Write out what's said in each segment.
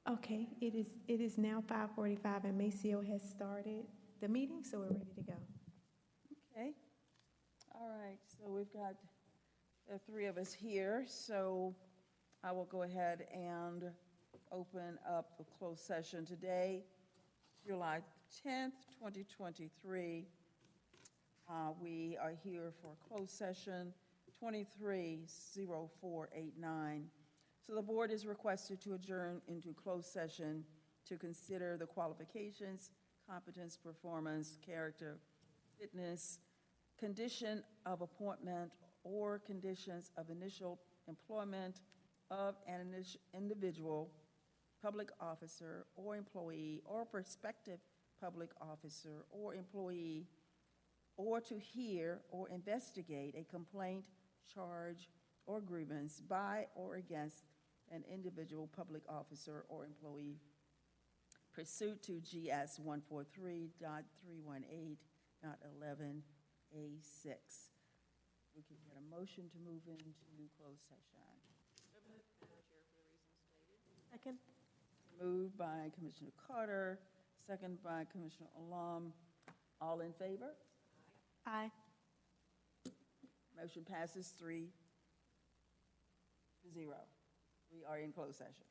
Okay, it is now 5:45 and Maceo has started the meeting, so we're ready to go. Okay, all right, so we've got the three of us here, so I will go ahead and open up the closed session today, July 10th, 2023. We are here for closed session 230489. So the board is requested to adjourn into closed session to consider the qualifications, competence, performance, character, fitness, condition of appointment, or conditions of initial employment of an individual, public officer or employee, or prospective public officer or employee, or to hear or investigate a complaint, charge, or grievance by or against an individual public officer or employee pursuant to GS 143.318.11A6. We can get a motion to move into closed session. Second. Moved by Commissioner Carter, second by Commissioner Alum. All in favor? Aye. Motion passes 3-0. We are in closed session.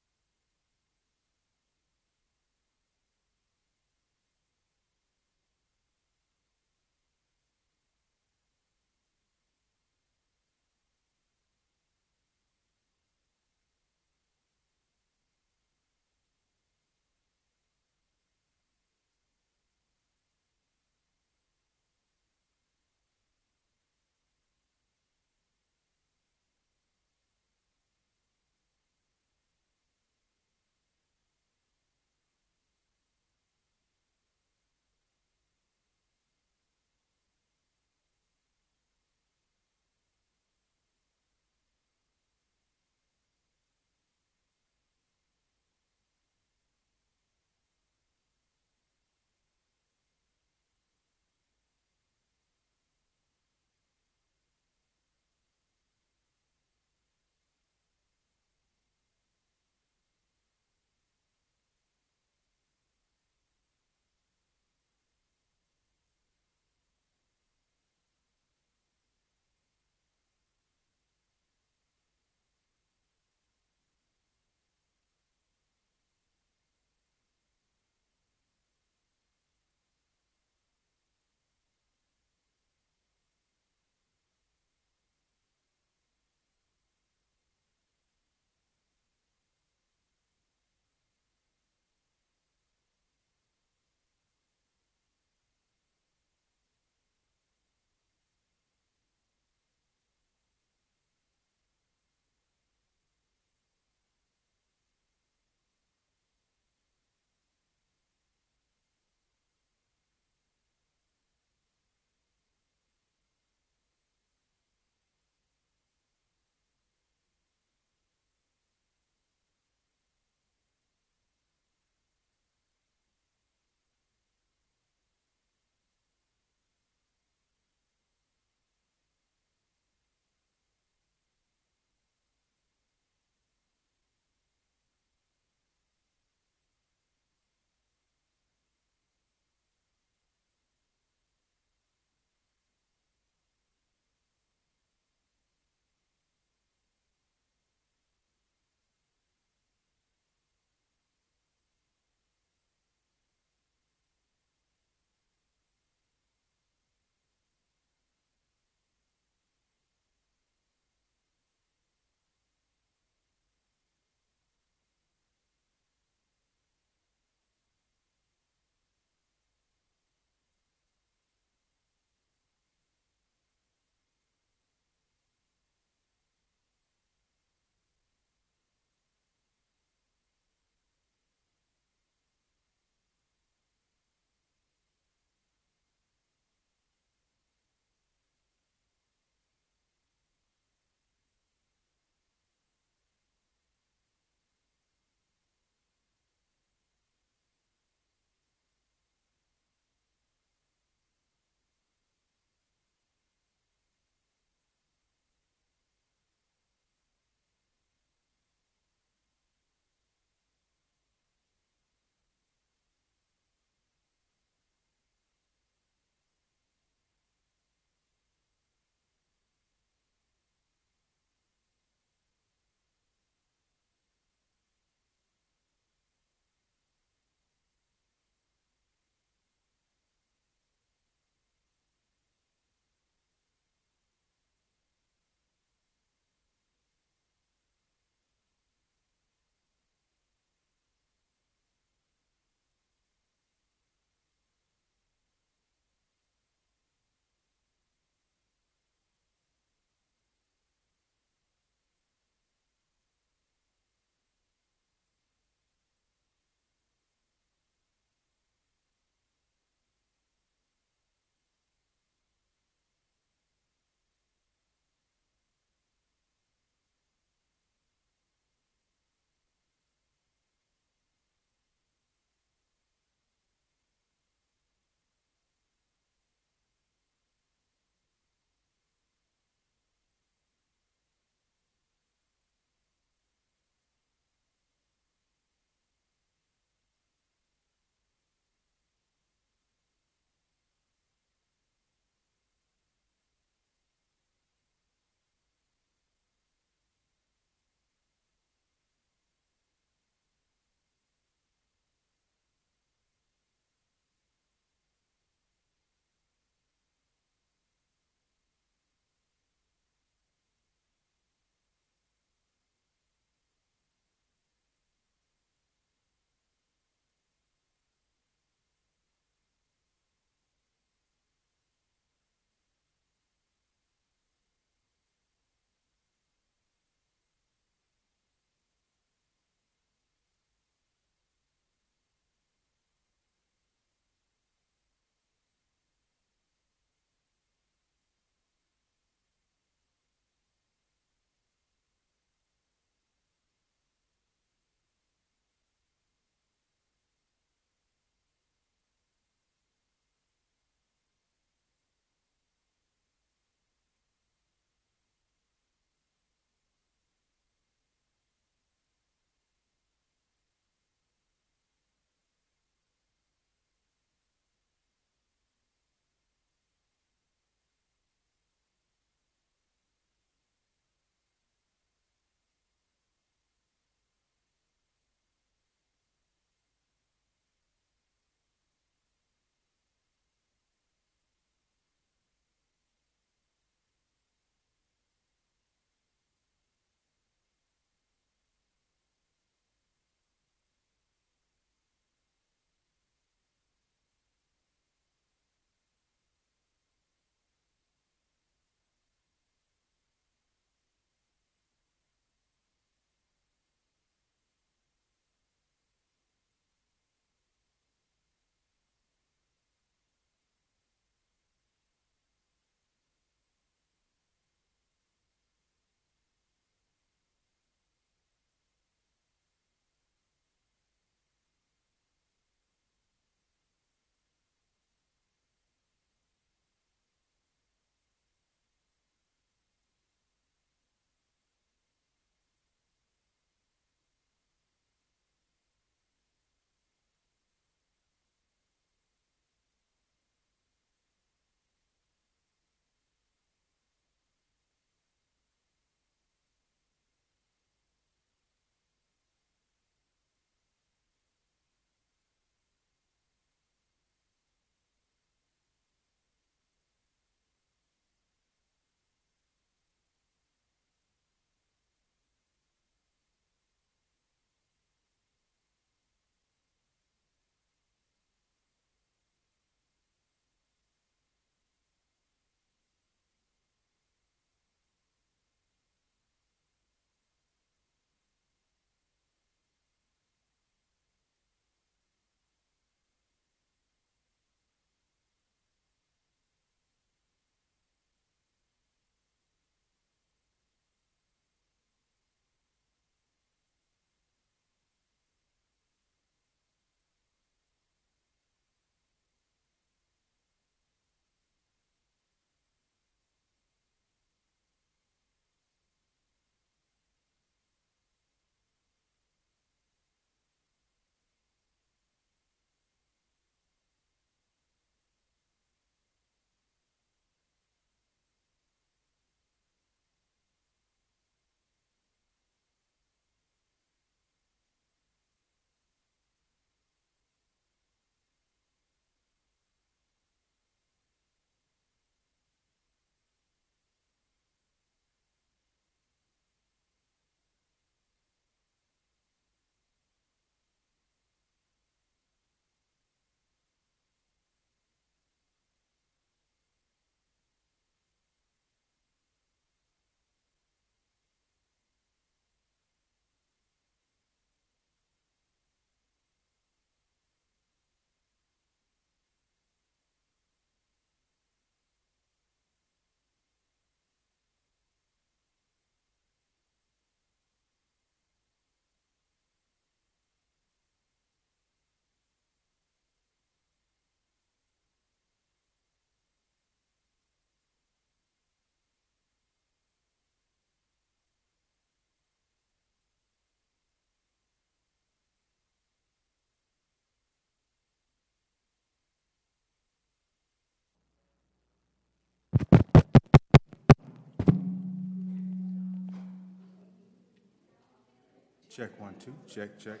Check 1, 2, check, check.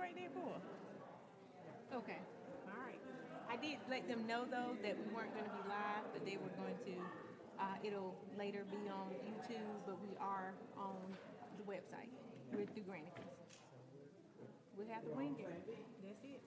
right there for? Okay, all right. I did let them know, though, that we weren't gonna be live, but they were going to, it'll later be on YouTube, but we are on the website. We're through Granicus. We have to wing it. That's it.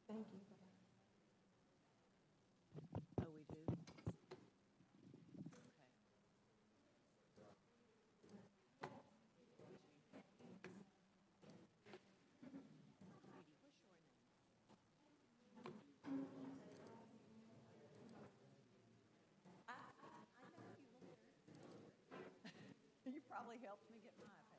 Thank you. Oh, we do? Okay. You probably helped me get my iPad.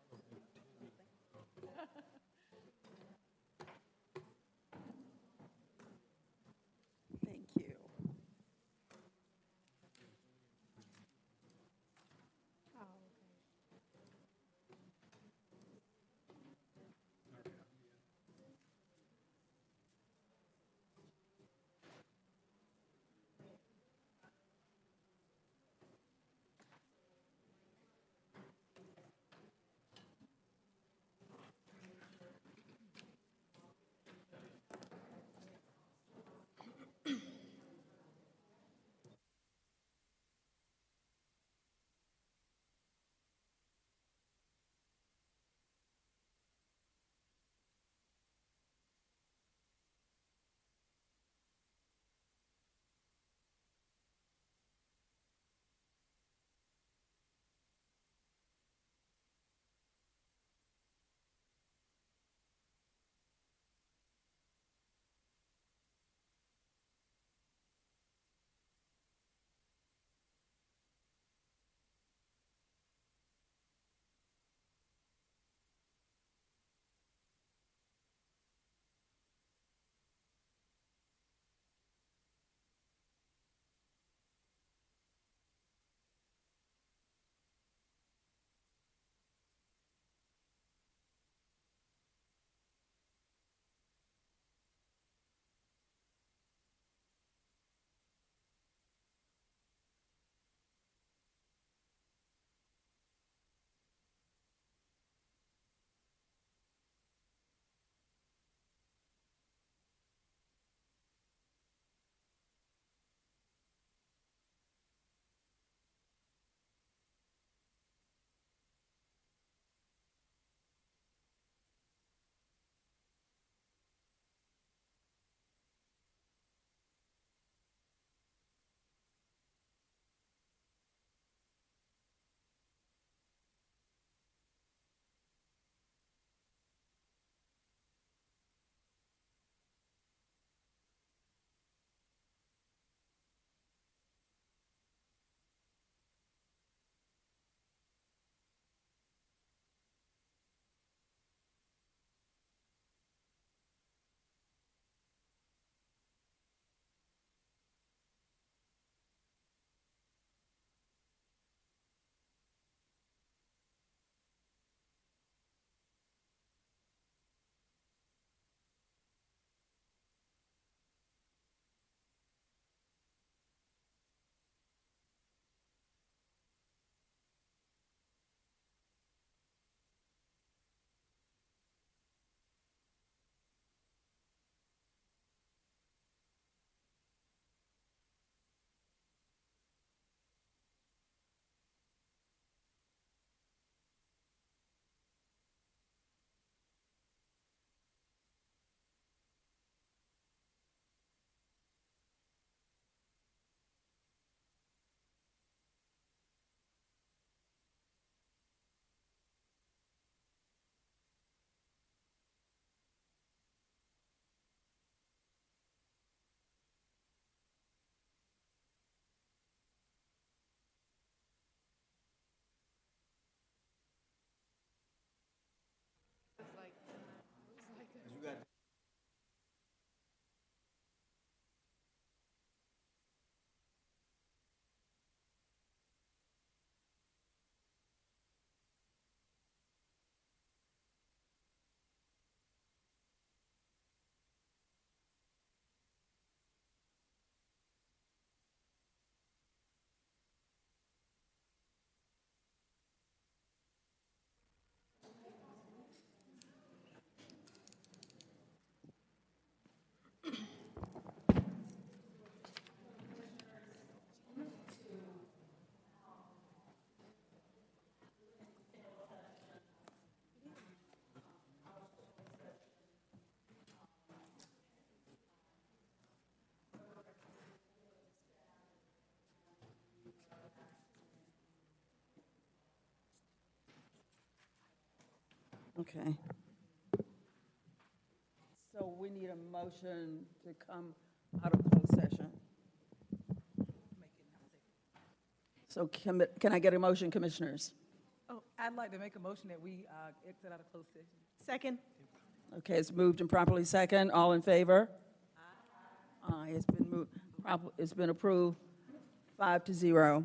Okay. So we need a motion to come out of closed session. So can I get a motion, Commissioners? Oh, I'd like to make a motion that we exit out of closed session. Second. Okay, it's moved and properly second. All in favor? Aye, it's been moved, it's been approved, 5-0.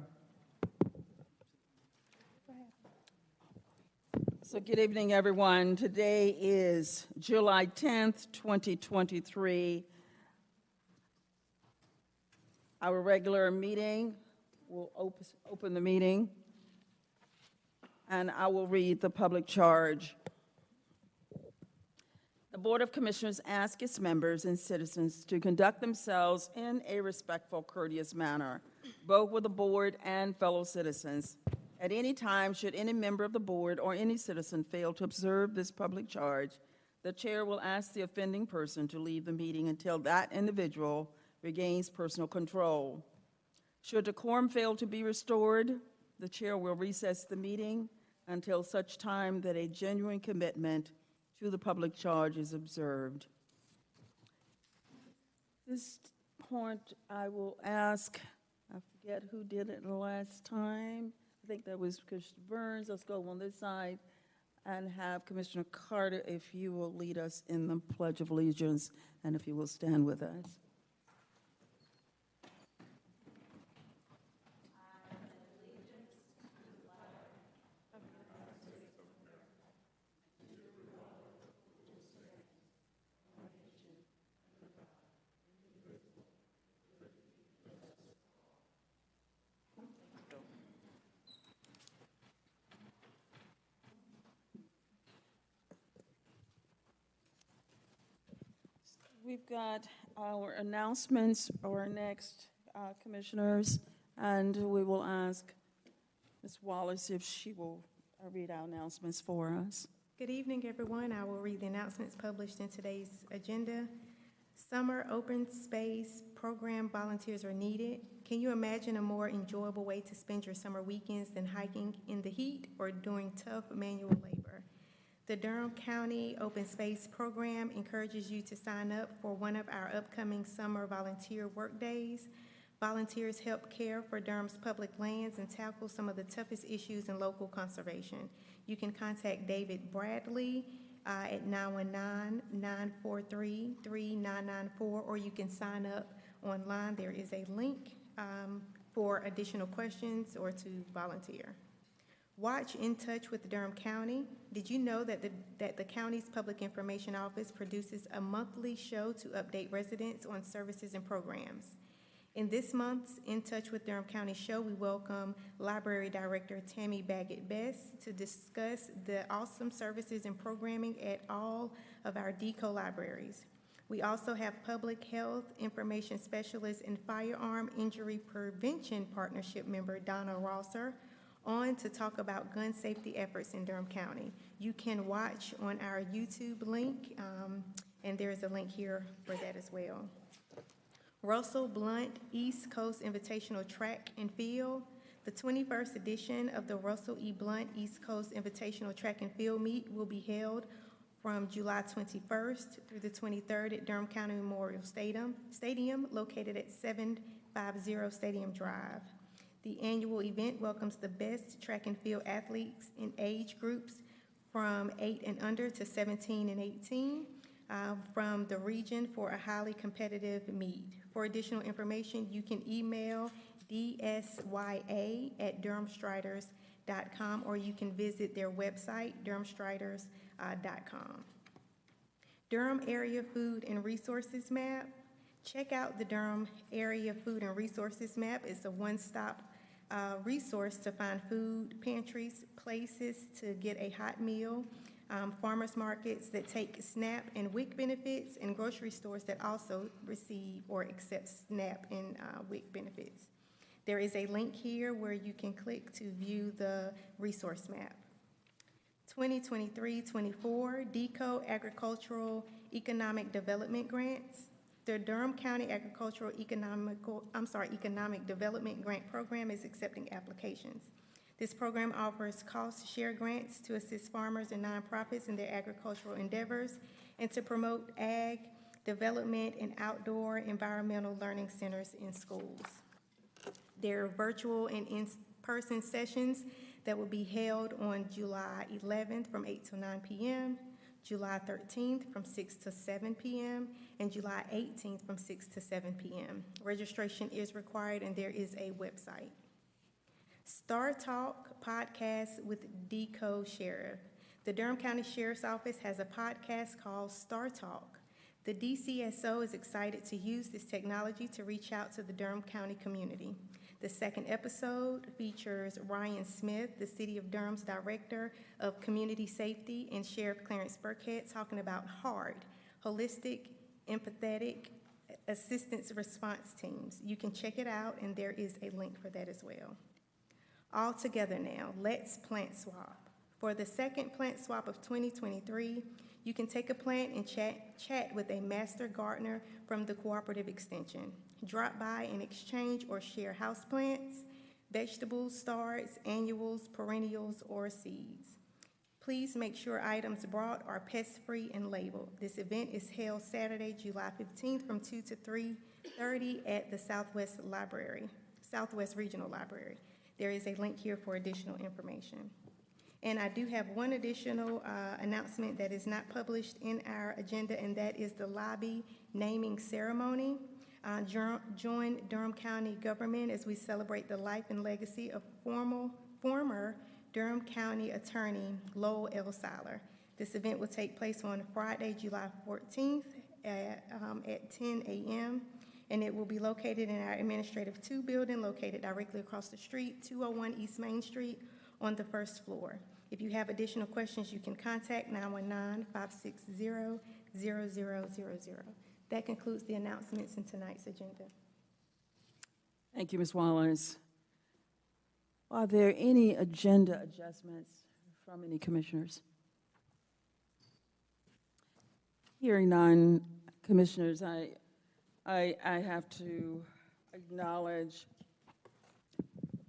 So good evening, everyone. Today is July 10th, 2023. Our regular meeting will open the meeting, and I will read the public charge. The Board of Commissioners asks its members and citizens to conduct themselves in a respectful, courteous manner, both with the board and fellow citizens. At any time, should any member of the board or any citizen fail to observe this public charge, the chair will ask the offending person to leave the meeting until that individual regains personal control. Should the quorum fail to be restored, the chair will recess the meeting until such time that a genuine commitment to the public charge is observed. At this point, I will ask, I forget who did it the last time. I think that was Commissioner Burns. Let's go on this side and have Commissioner Carter, if you will lead us in the Pledge of Allegiance, and if you will stand with us. We've got our announcements, our next commissioners, and we will ask Ms. Wallace if she will read our announcements for us. Good evening, everyone. I will read the announcements published in today's agenda. Summer open space program volunteers are needed. Can you imagine a more enjoyable way to spend your summer weekends than hiking in the heat or doing tough manual labor? The Durham County Open Space Program encourages you to sign up for one of our upcoming summer volunteer work days. Volunteers help care for Durham's public lands and tackle some of the toughest issues in local conservation. You can contact David Bradley at 919-943-3994, or you can sign up online. There is a link for additional questions or to volunteer. Watch In Touch with Durham County. Did you know that the county's Public Information Office produces a monthly show to update residents on services and programs? In this month's In Touch with Durham County show, we welcome Library Director Tammy Baggett-Best to discuss the awesome services and programming at all of our DECO libraries. We also have Public Health Information Specialist and Firearm Injury Prevention Partnership member Donna Rosser on to talk about gun safety efforts in Durham County. You can watch on our YouTube link, and there is a link here for that as well. Russell Blunt East Coast Invitational Track and Field. The 21st edition of the Russell E. Blunt East Coast Invitational Track and Field Meet will be held from July 21st through the 23rd at Durham County Memorial Stadium located at 750 Stadium Drive. The annual event welcomes the best track and field athletes in age groups from 8 and under to 17 and 18 from the region for a highly competitive meet. For additional information, you can email dsya@durhamstriders.com, or you can visit their website, durhamstriders.com. Durham Area Food and Resources Map. Check out the Durham Area Food and Resources Map. It's a one-stop resource to find food pantries, places to get a hot meal, farmers markets that take SNAP and WIC benefits, and grocery stores that also receive or accept SNAP and WIC benefits. There is a link here where you can click to view the resource map. 2023-24 DECO Agricultural Economic Development Grants. The Durham County Agricultural Economic Development Grant Program is accepting applications. This program offers cost-share grants to assist farmers and nonprofits in their agricultural endeavors and to promote ag development and outdoor environmental learning centers in schools. There are virtual and in-person sessions that will be held on July 11th from 8 to 9 p.m., July 13th from 6 to 7 p.m., and July 18th from 6 to 7 p.m. Registration is required, and there is a website. Star Talk podcast with Deco Sheriff. The Durham County Sheriff's Office has a podcast called Star Talk. The DCSO is excited to use this technology to reach out to the Durham County community. The second episode features Ryan Smith, the City of Durham's Director of Community Safety, and Sheriff Clarence Burkhead talking about HARD, Holistic, Empathetic Assistance Response Teams. You can check it out, and there is a link for that as well. All together now, let's plant swap. For the second plant swap of 2023, you can take a plant and chat with a master gardener from the Cooperative Extension. Drop by and exchange or share houseplants, vegetables, starts, annuals, perennials, or seeds. Please make sure items brought are pest-free and labeled. This event is held Saturday, July 15th from 2 to 3:30 at the Southwest Regional Library. There is a link here for additional information. And I do have one additional announcement that is not published in our agenda, and that is the lobby naming ceremony. Join Durham County government as we celebrate the life and legacy of former Durham County Attorney Lowell L. Seiler. This event will take place on Friday, July 14th at 10 a.m., and it will be located in our Administrative 2 building located directly across the street, 201 East Main Street on the first floor. If you have additional questions, you can contact 919-560-0000. That concludes the announcements in tonight's agenda. Thank you, Ms. Wallace. Are there any agenda adjustments from any commissioners? Hearing none, commissioners, I have to acknowledge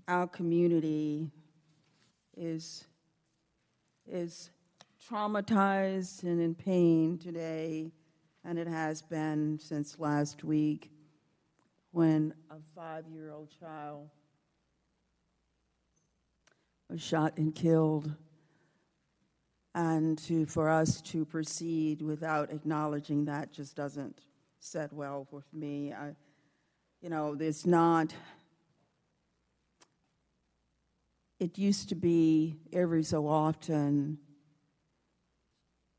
our community is traumatized and in pain today, and it has been since last week when a 5-year-old child was shot and killed. And for us to proceed without acknowledging that just doesn't set well with me. There's not. It used to be every so often,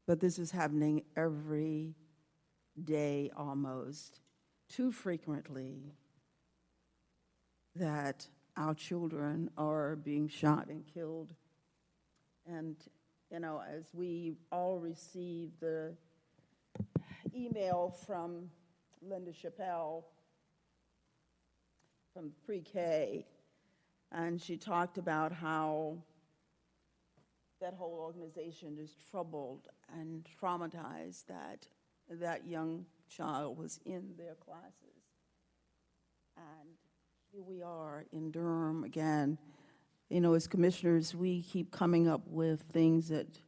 but this is happening every day almost, too frequently, that our children are being shot and killed. And, as we all received the email from Linda Chappelle from pre-K, and she talked about how that whole organization is troubled and traumatized that young child was in their classes. And here we are in Durham again. As commissioners, we keep coming up with things that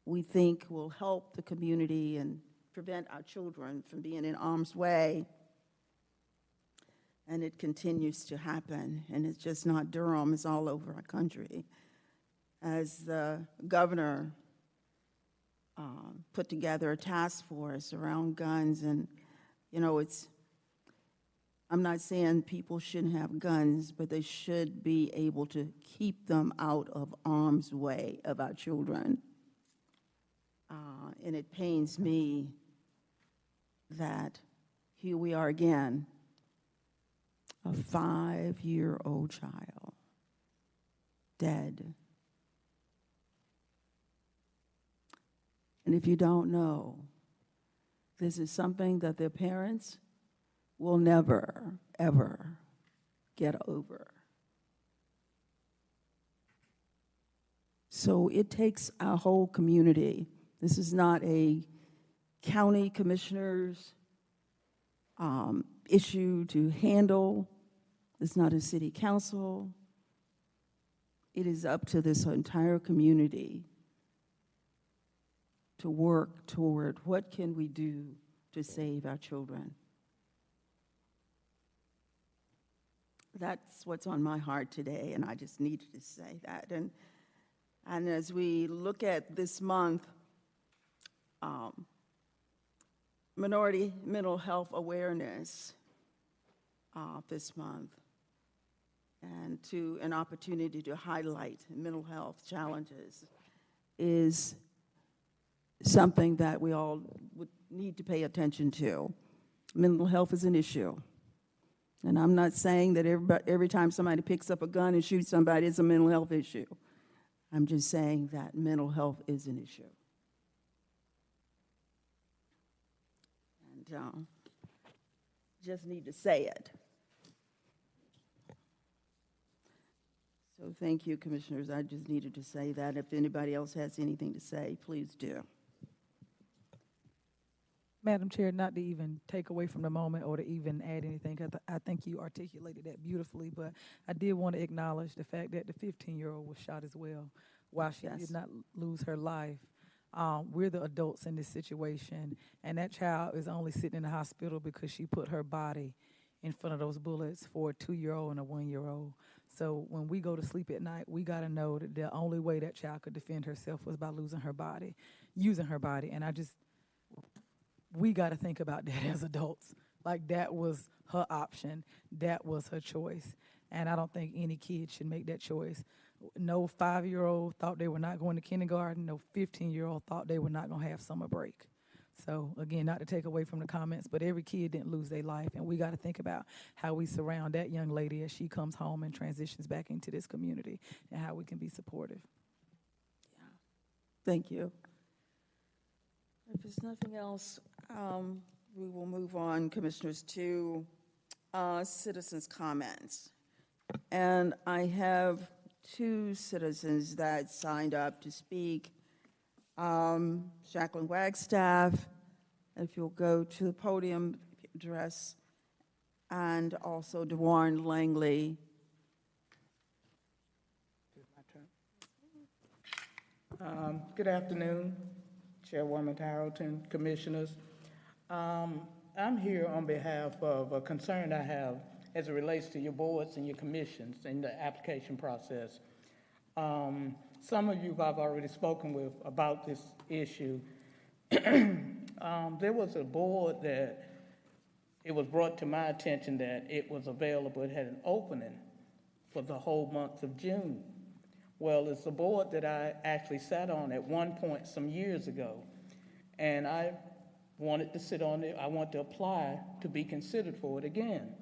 we think will help the community and prevent our children from being in harm's way. And it continues to happen, and it's just not Durham, it's all over our country. As the governor put together a task force around guns, and I'm not saying people shouldn't have guns, but they should be able to keep them out of harm's way of our children. And it pains me that here we are again, a 5-year-old child dead. And if you don't know, this is something that their parents will never, ever get over. So it takes our whole community. This is not a county commissioner's issue to handle. It's not a city council. it is up to this entire community to work toward what can we do to save our children. That's what's on my heart today, and I just needed to say that. And as we look at this month, Minority Mental Health Awareness this month, and to an opportunity to highlight mental health challenges is something that we all would need to pay attention to. Mental health is an issue. And I'm not saying that every time somebody picks up a gun and shoots somebody, it's a mental health issue. I'm just saying that mental health is an issue. And just need to say it. So thank you, Commissioners. I just needed to say that. If anybody else has anything to say, please do. Madam Chair, not to even take away from the moment or to even add anything, 'cause I think you articulated that beautifully, but I did want to acknowledge the fact that the 15-year-old was shot as well. While she Yes. did not lose her life, we're the adults in this situation, and that child is only sitting in the hospital because she put her body in front of those bullets for a 2-year-old and a 1-year-old. So when we go to sleep at night, we got to know that the only way that child could defend herself was by using her body. And we got to think about that as adults. Like, that was her option. That was her choice. And I don't think any kid should make that choice. No 5-year-old thought they were not going to kindergarten. No 15-year-old thought they were not going to have summer break. So, again, not to take away from the comments, but every kid didn't lose their life. And we got to think about how we surround that young lady as she comes home and transitions back into this community, and how we can be supportive. Yeah. Thank you. If there's nothing else, we will move on, Commissioners, to citizens' comments. And I have 2 citizens that signed up to speak. Jacqueline Wagstaff, if you'll go to the podium, address, and also DeWarn Langley. Good afternoon, Chairwoman Harrelton, Commissioners. I'm here on behalf of a concern I have as it relates to your boards and your commissions and the application process. Some of you I've already spoken with about this issue. There was a board that it was brought to my attention that it was available, it had an opening for the whole month of June. Well, it's a board that I actually sat on at one point some years ago, and I wanted to sit on it. I want to apply to be considered for it again.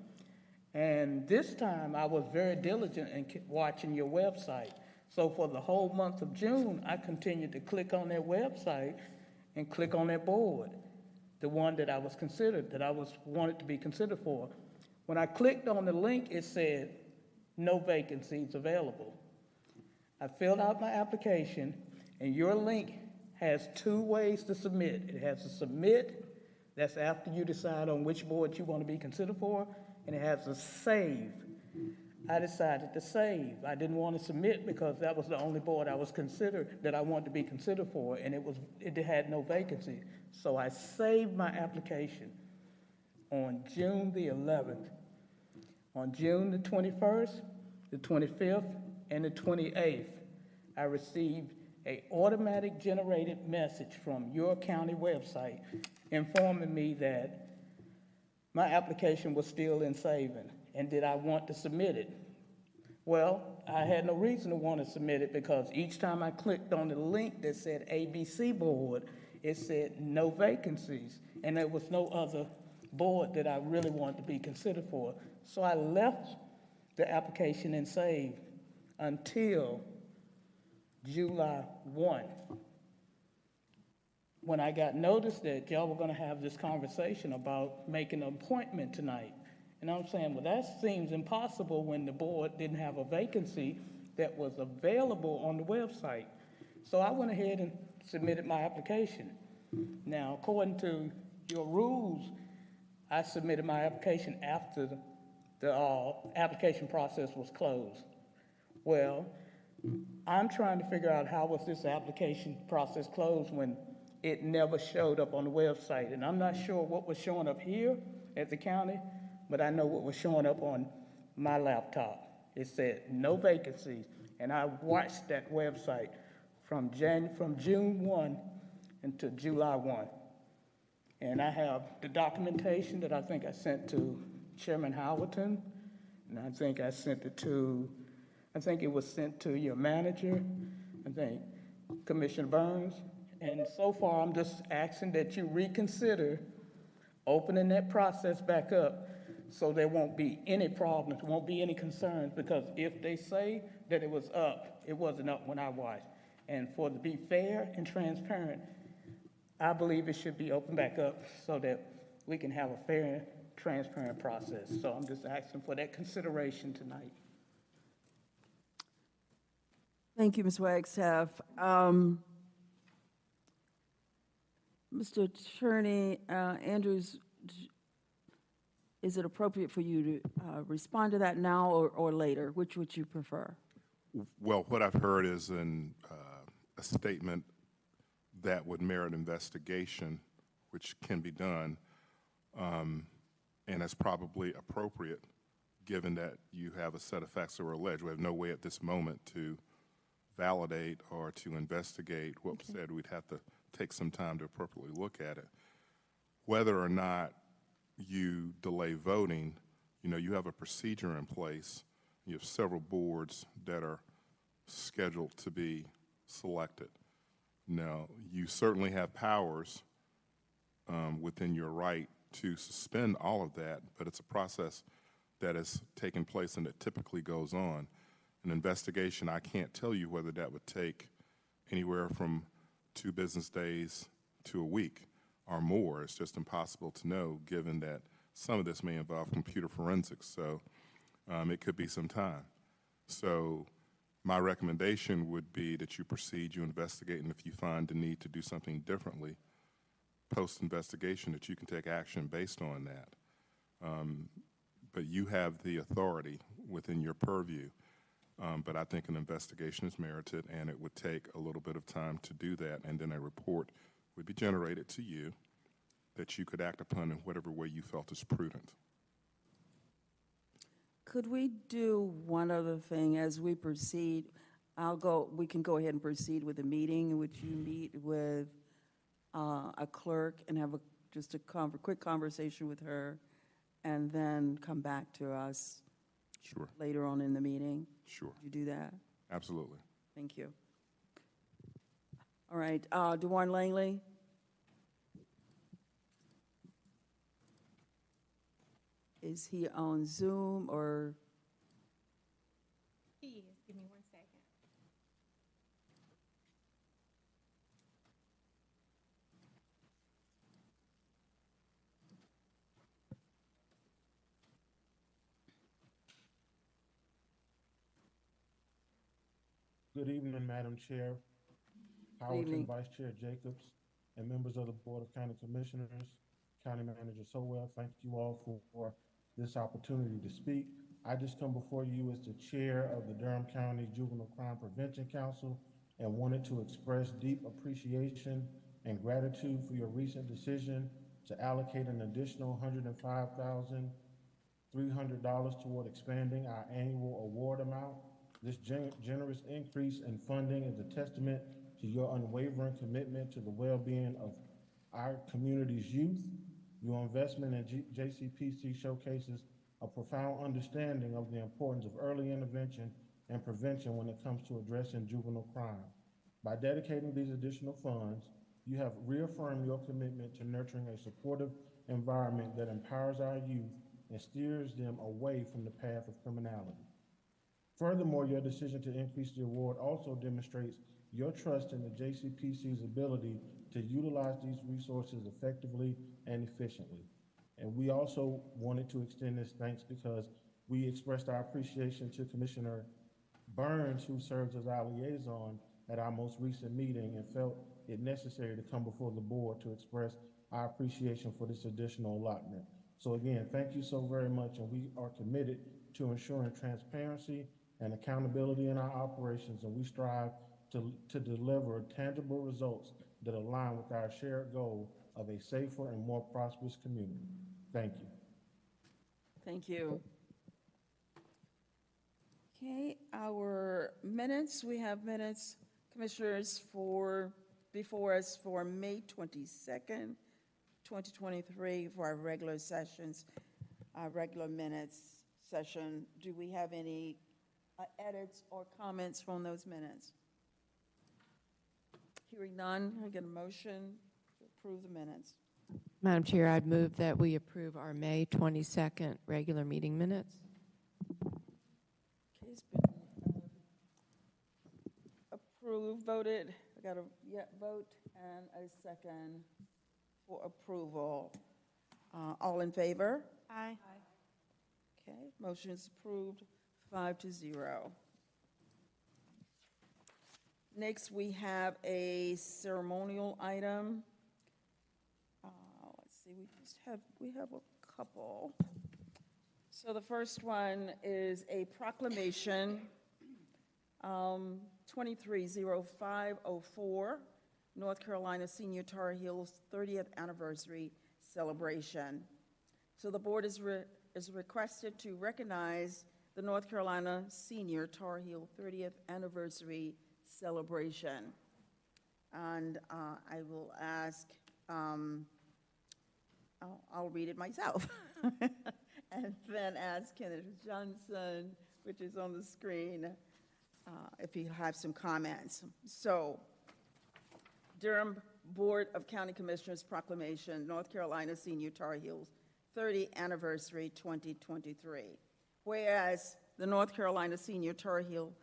And this time I was very diligent in watching your website. So for the whole month of June, I continued to click on that website and click on that board, the one that I was considered, that I wanted to be considered for. When I clicked on the link, it said, no vacancies available. I filled out my application, and your link has 2 ways to submit. It has to submit, that's after you decide on which board you want to be considered for, and it has to save. I decided to save. I didn't want to submit because that was the only board I was considered, that I wanted to be considered for, and it had no vacancy. So I saved my application on June the 11th. On June the 21st, the 25th, and the 28th, I received an automatic generated message from your county website informing me that my application was still in saving, and did I want to submit it? Well, I had no reason to want to submit it because each time I clicked on the link that said ABC board, it said no vacancies, and there was no other board that I really wanted to be considered for. So I left the application in save until July 1, when I got notice that y'all were going to have this conversation about making an appointment tonight. And I'm saying, well, that seems impossible when the board didn't have a vacancy that was available on the website. So I went ahead and submitted my application. Now, according to your rules, I submitted my application after the application process was closed. Well, I'm trying to figure out how was this application process closed when it never showed up on the website. And I'm not sure what was showing up here at the county, but I know what was showing up on my laptop. It said no vacancies, and I watched that website from June 1 until July 1. And I have the documentation that I think I sent to Chairman Howerton, and I think it was sent to your manager, I think, Commissioner Burns. And so far, I'm just asking that you reconsider opening that process back up so there won't be any problems, won't be any concerns, because if they say that it was up, it wasn't up when I watched. And to be fair and transparent, I believe it should be opened back up so that we can have a fair and transparent process. So I'm just asking for that consideration tonight. Thank you, Ms. Wagstaff. Mr. Attorney Andrews, is it appropriate for you to respond to that now or later? Which would you prefer? Well, what I've heard is a statement that would merit investigation, which can be done, and it's probably appropriate given that you have a set of facts that were alleged. We have no way at this moment to validate or to investigate what was said. We'd have to take some time to appropriately look at it. Whether or not you delay voting, you have a procedure in place. You have several boards that are scheduled to be selected. Now, you certainly have powers within your right to suspend all of that, but it's a process that has taken place and that typically goes on. An investigation, I can't tell you whether that would take anywhere from 2 business days to a week or more. It's just impossible to know, given that some of this may involve computer forensics, so it could be some time. So my recommendation would be that you proceed, you investigate, and if you find the need to do something differently, post-investigation, that you can take action based on that. But you have the authority within your purview. But I think an investigation is merited, and it would take a little bit of time to do that, and then a report would be generated to you that you could act upon in whatever way you felt is prudent. Could we do one other thing as we proceed? We can go ahead and proceed with the meeting in which you meet with a clerk and have just a quick conversation with her, and then come back to us Sure. later on in the meeting. Sure. Could you do that? Absolutely. Thank you. All right, DeWarne Langley? Is he on Zoom or? He is. Give me 1 second. Good evening, Madam Chair, evening. Howerton, Vice Chair Jacobs, and members of the Board of County Commissioners, County Manager Sowell. Thank you all for this opportunity to speak. I just come before you as the chair of the Durham County Juvenile Crime Prevention Council and wanted to express deep appreciation and gratitude for your recent decision to allocate an additional $105,300 toward expanding our annual award amount. This generous increase in funding is a testament to your unwavering commitment to the well-being of our community's youth. Your investment in JCPC showcases a profound understanding of the importance of early intervention and prevention when it comes to addressing juvenile crime. By dedicating these additional funds, you have reaffirmed your commitment to nurturing a supportive environment that empowers our youth and steers them away from the path of criminality. Furthermore, your decision to increase the award also demonstrates your trust in the JCPC's ability to utilize these resources effectively and efficiently. And we also wanted to extend this thanks because we expressed our appreciation to Commissioner Burns, who serves as our liaison at our most recent meeting, and felt it necessary to come before the board to express our appreciation for this additional allotment. So again, thank you so very much, and we are committed to ensuring transparency and accountability in our operations, and we strive to deliver tangible results that align with our shared goal of a safer and more prosperous community. Thank you. Thank you. Okay, our minutes, we have minutes, Commissioners, before us for May 22nd, 2023, for our regular sessions, our regular minutes session. Do we have any edits or comments from those minutes? Hearing none, I get a motion to approve the minutes. Madam Chair, I'd move that we approve our May 22nd regular meeting minutes. Okay, it's been approved, voted. I got a vote and a second for approval. All in favor? Aye. Okay, motion is approved, 5-0. Next, we have a ceremonial item. Let's see, we have a couple. So the first one is a proclamation, 230504, North Carolina Senior Tar Heels 30th anniversary celebration. So the board is requested to recognize the North Carolina Senior Tar Heel 30th anniversary celebration. And I will ask, I'll read it myself, and then ask Kenneth Johnson, which is on the screen, if he'll have some comments. So, Durham Board of County Commissioners Proclamation, North Carolina Senior Tar Heels 30th Anniversary 2023. Whereas the North Carolina Senior Tar Heel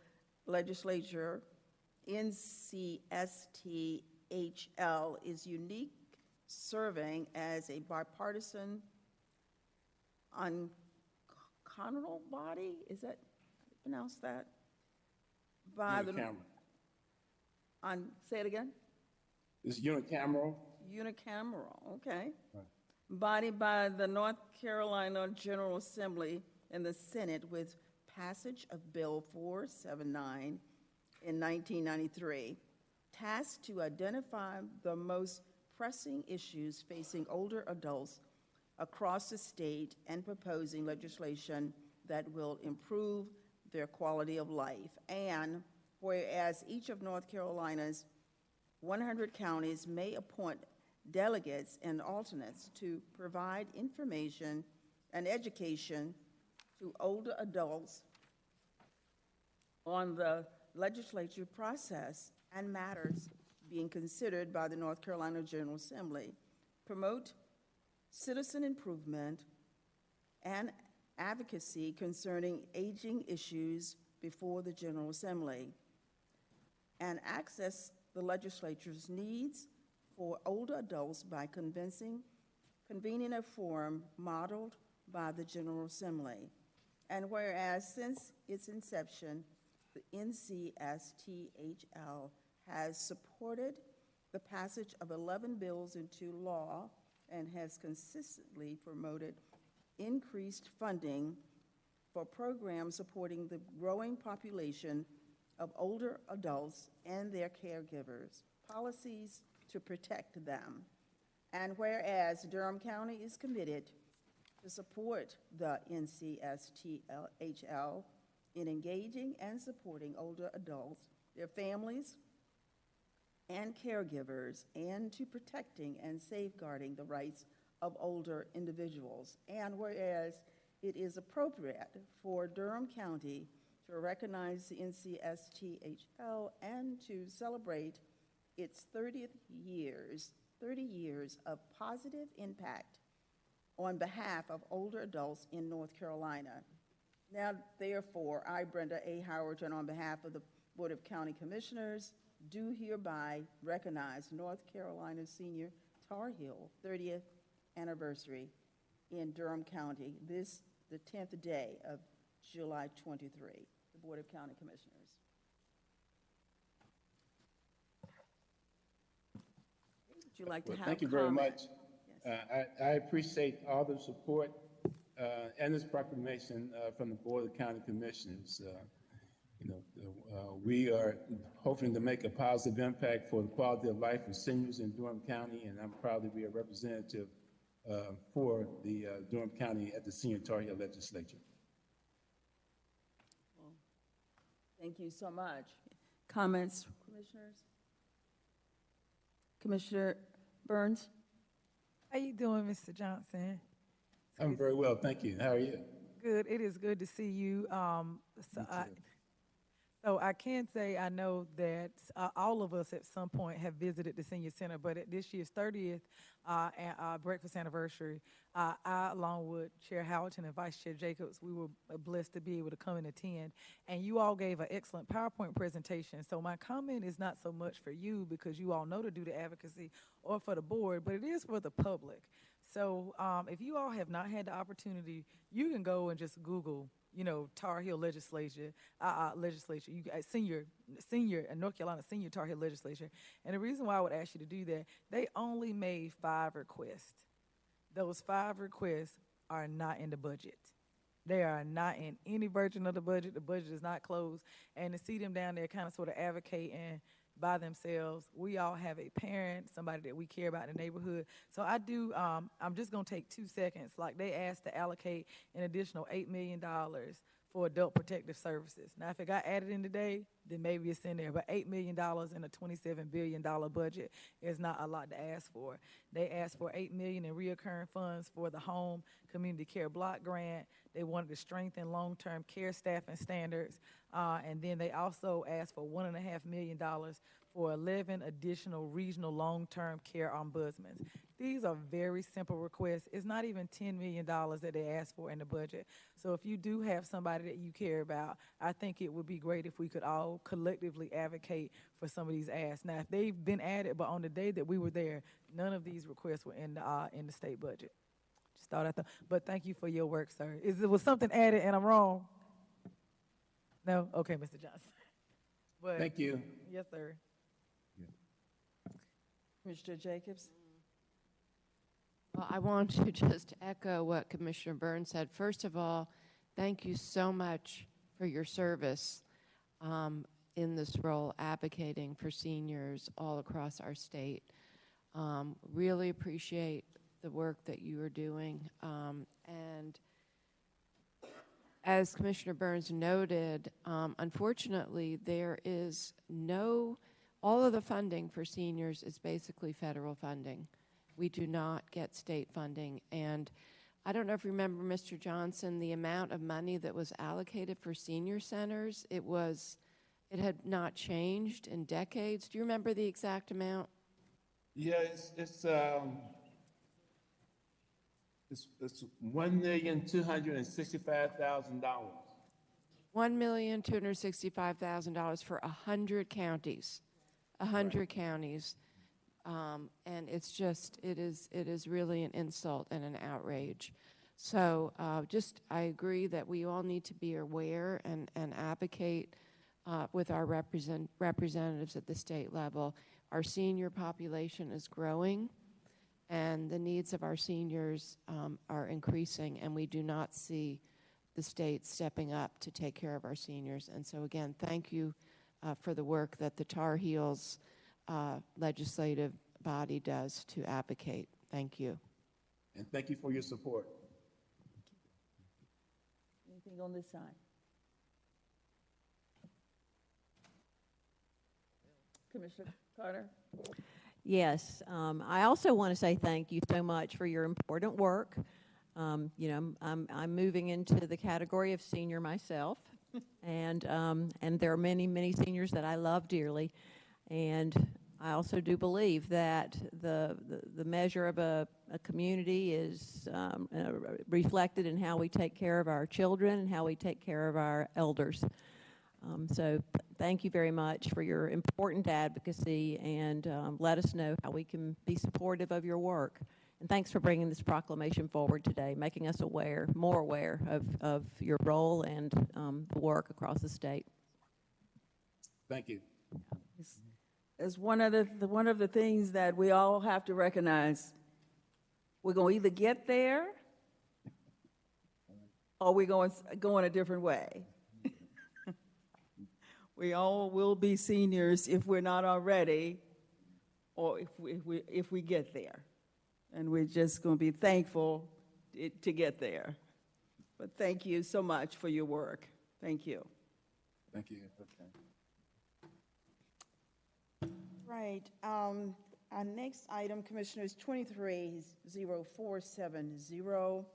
Legislature, NCSTHL, is unique, serving as a bipartisan unconventional body. Is that pronounce that? By say it again. It's unicameral. Unicameral, okay. Right. Body by the North Carolina General Assembly and the Senate with passage of Bill 479 in 1993, tasked to identify the most pressing issues facing older adults across the state and proposing legislation that will improve their quality of life. And whereas each of North Carolina's 100 counties may appoint delegates and alternates to provide information and education to older adults on the legislature process and matters being considered by the North Carolina General Assembly, promote citizen improvement and advocacy concerning aging issues before the General Assembly, and access the legislature's needs for older adults by convening a forum modeled by the General Assembly. And whereas since its inception, the NCSTHL has supported the passage of 11 bills into law and has consistently promoted increased funding for programs supporting the growing population of older adults and their caregivers, policies to protect them. And whereas Durham County is committed to support the NCSTHL in engaging and supporting older adults, their families, and caregivers, and to protecting and safeguarding the rights of older individuals. And whereas it is appropriate for Durham County to recognize the NCSTHL and to celebrate its 30 years of positive impact on behalf of older adults in North Carolina. Now, therefore, I, Brenda A. Howerton, on behalf of the Board of County Commissioners, do hereby recognize North Carolina Senior Tar Heel 30th anniversary in Durham County, this the 10th day of July 23, the Board of County Commissioners. Would you like to have Thank you very much. Yes. I appreciate all the support and this proclamation from the Board of County Commissioners. We are hoping to make a positive impact for the quality of life of seniors in Durham County, and I'm proud to be a representative for the Durham County at the Senior Tar Heel Legislature. Thank you so much. Comments, commissioners? Commissioner Burns? How you doing, Mr. Johnson? I'm very well, thank you. How are you? Good. It is good to see you. So I can say I know that all of us at some point have visited the senior center, but at this year's 30th breakfast anniversary, I, along with Chair Howardton and Vice Chair Jacobs, we were blessed to be able to come and attend. And you all gave an excellent PowerPoint presentation. So my comment is not so much for you because you all know to do the advocacy or for the board, but it is for the public. So if you all have not had the opportunity, you can go and just Google, Tar Heel legislature, you senior North Carolina senior Tar Heel legislature. And the reason why I would ask you to do that, they only made 5 requests. Those 5 requests are not in the budget. They are not in any version of the budget. The budget is not closed. And to see them down there kind of sort of advocating by themselves. We all have a parent, somebody that we care about in the neighborhood. So I do, I'm just going to take 2 seconds. Like they asked to allocate an additional $8 million for adult protective services. Now, if it got added in today, then maybe it's in there. But $8 million in a $27 billion budget is not a lot to ask for. They asked for $8 million in reoccurring funds for the home community care block grant. They wanted to strengthen long-term care staffing standards. And then they also asked for $1.5 million for 11 additional regional long-term care ombudsmen. These are very simple requests. It's not even $10 million that they asked for in the budget. So if you do have somebody that you care about, I think it would be great if we could all collectively advocate for some of these asks. Now, if they've been added, but on the day that we were there, none of these requests were in the state budget. Just thought I thought. But thank you for your work, sir. Was something added and I'm wrong? No? Okay, Mr. Johnson. But, Thank you. Yes, sir. Commissioner Jacobs? Well, I want to just echo what Commissioner Burns said. First of all, thank you so much for your service in this role, advocating for seniors all across our state. Really appreciate the work that you are doing. And as Commissioner Burns noted, unfortunately, there is all of the funding for seniors is basically federal funding. We do not get state funding. And I don't know if you remember, Mr. Johnson, the amount of money that was allocated for senior centers, it had not changed in decades. Do you remember the exact amount? Yeah, it's $1,265,000. $1,265,000 for 100 counties. 100 counties. And it's just, it is really an insult and an outrage. So I agree that we all need to be aware and advocate with our representatives at the state level. Our senior population is growing, and the needs of our seniors are increasing, and we do not see the state stepping up to take care of our seniors. And so again, thank you for the work that the Tar Heels legislative body does to advocate. Thank you. And thank you for your support. Anything on this side? Commissioner Carter? Yes, I also want to say thank you so much for your important work. I'm moving into the category of senior myself, and there are many seniors that I love dearly, and I also do believe that the measure of a community is reflected in how we take care of our children and how we take care of our elders. So thank you very much for your important advocacy, and let us know how we can be supportive of your work. And thanks for bringing this proclamation forward today, making us more aware of your role and the work across the state. Thank you. It's one of the things that we all have to recognize. We're going to either get there or we're going a different way. We all will be seniors if we're not already, or if we get there. And we're just going to be thankful to get there. But thank you so much for your work. Thank you. Thank you. Okay. Right. Our next item, Commissioners, 230470.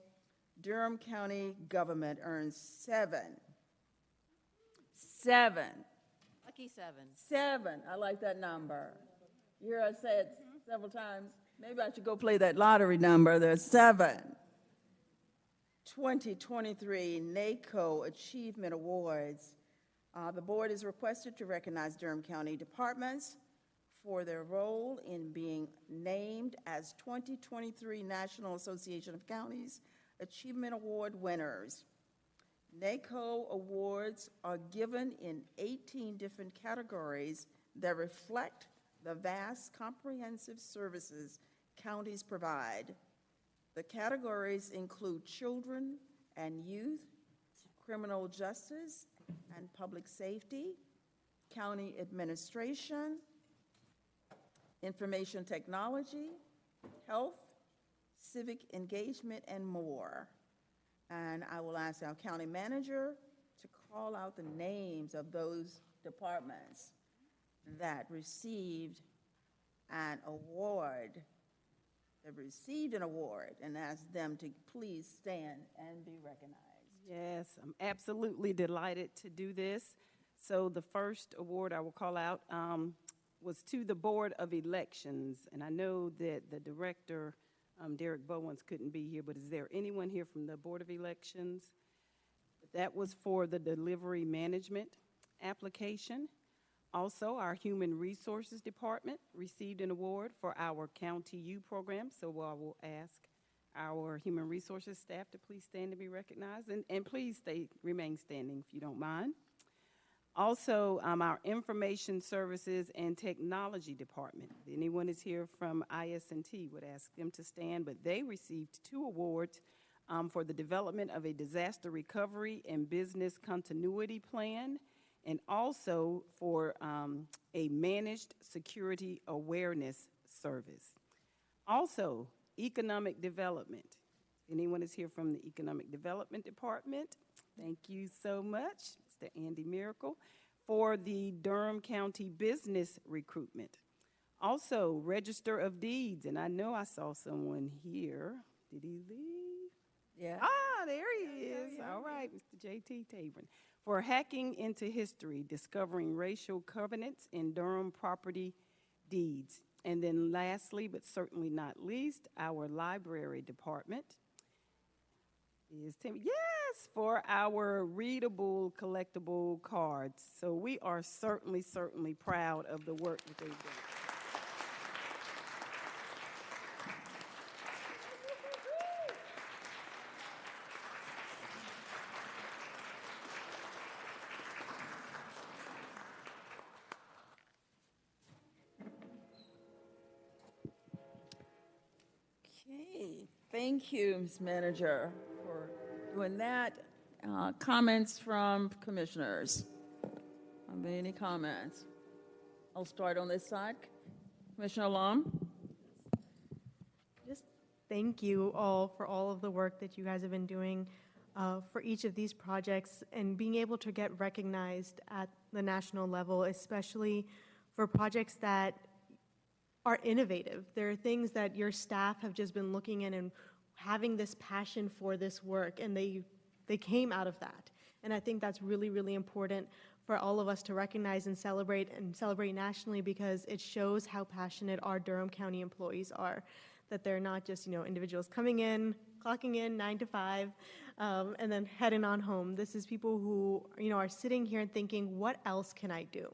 Durham County government earns seven. Lucky seven. Seven. I like that number. You hear I say it several times. Maybe I should go play that lottery number. There's 7. 2023 NACO Achievement Awards. The board is requested to recognize Durham County departments for their role in being named as 2023 National Association of Counties Achievement Award winners. NACO awards are given in 18 different categories that reflect the vast comprehensive services counties provide. The categories include children and youth, criminal justice and public safety, county administration, information technology, health, civic engagement, and more. And I will ask our county manager to call out the names of those departments that received an award, and ask them to please stand and be recognized. Yes, I'm absolutely delighted to do this. So the first award I will call out was to the Board of Elections. And I know that the director, Derek Bowens, couldn't be here, but is there anyone here from the Board of Elections? That was for the delivery management application. Also, our Human Resources Department received an award for our County U program. So I will ask our Human Resources staff to please stand to be recognized. And please remain standing if you don't mind. Also, our Information Services and Technology Department. If anyone is here from IS&T, would ask them to stand, but they received 2 awards for the development of a disaster recovery and business continuity plan, and also for a managed security awareness service. Also, economic development. If anyone is here from the Economic Development Department, thank you so much, Mr. Andy Miracle, for the Durham County business recruitment. Also, Register of Deeds, and I know I saw someone here. Did he leave? Yeah. Ah, there he is. All right, Mr. J.T. Tabron. For hacking into history, discovering racial covenants in Durham property deeds. And then lastly, but certainly not least, our library department is Tim. Yes, for our readable, collectible cards. So we are certainly proud of the work that they've done. Okay, thank you, Ms. Manager, for doing that. Comments from commissioners? Are there any comments? I'll start on this side. Commissioner Lum? Just thank you all for all of the work that you guys have been doing for each of these projects and being able to get recognized at the national level, especially for projects that are innovative. There are things that your staff have just been looking in and having this passion for this work, and they came out of that. And I think that's really, really important for all of us to recognize and celebrate nationally, because it shows how passionate our Durham County employees are, that they're not just, individuals coming in, clocking in 9 to 5, and then heading on home. This is people who, are sitting here and thinking, what else can I do?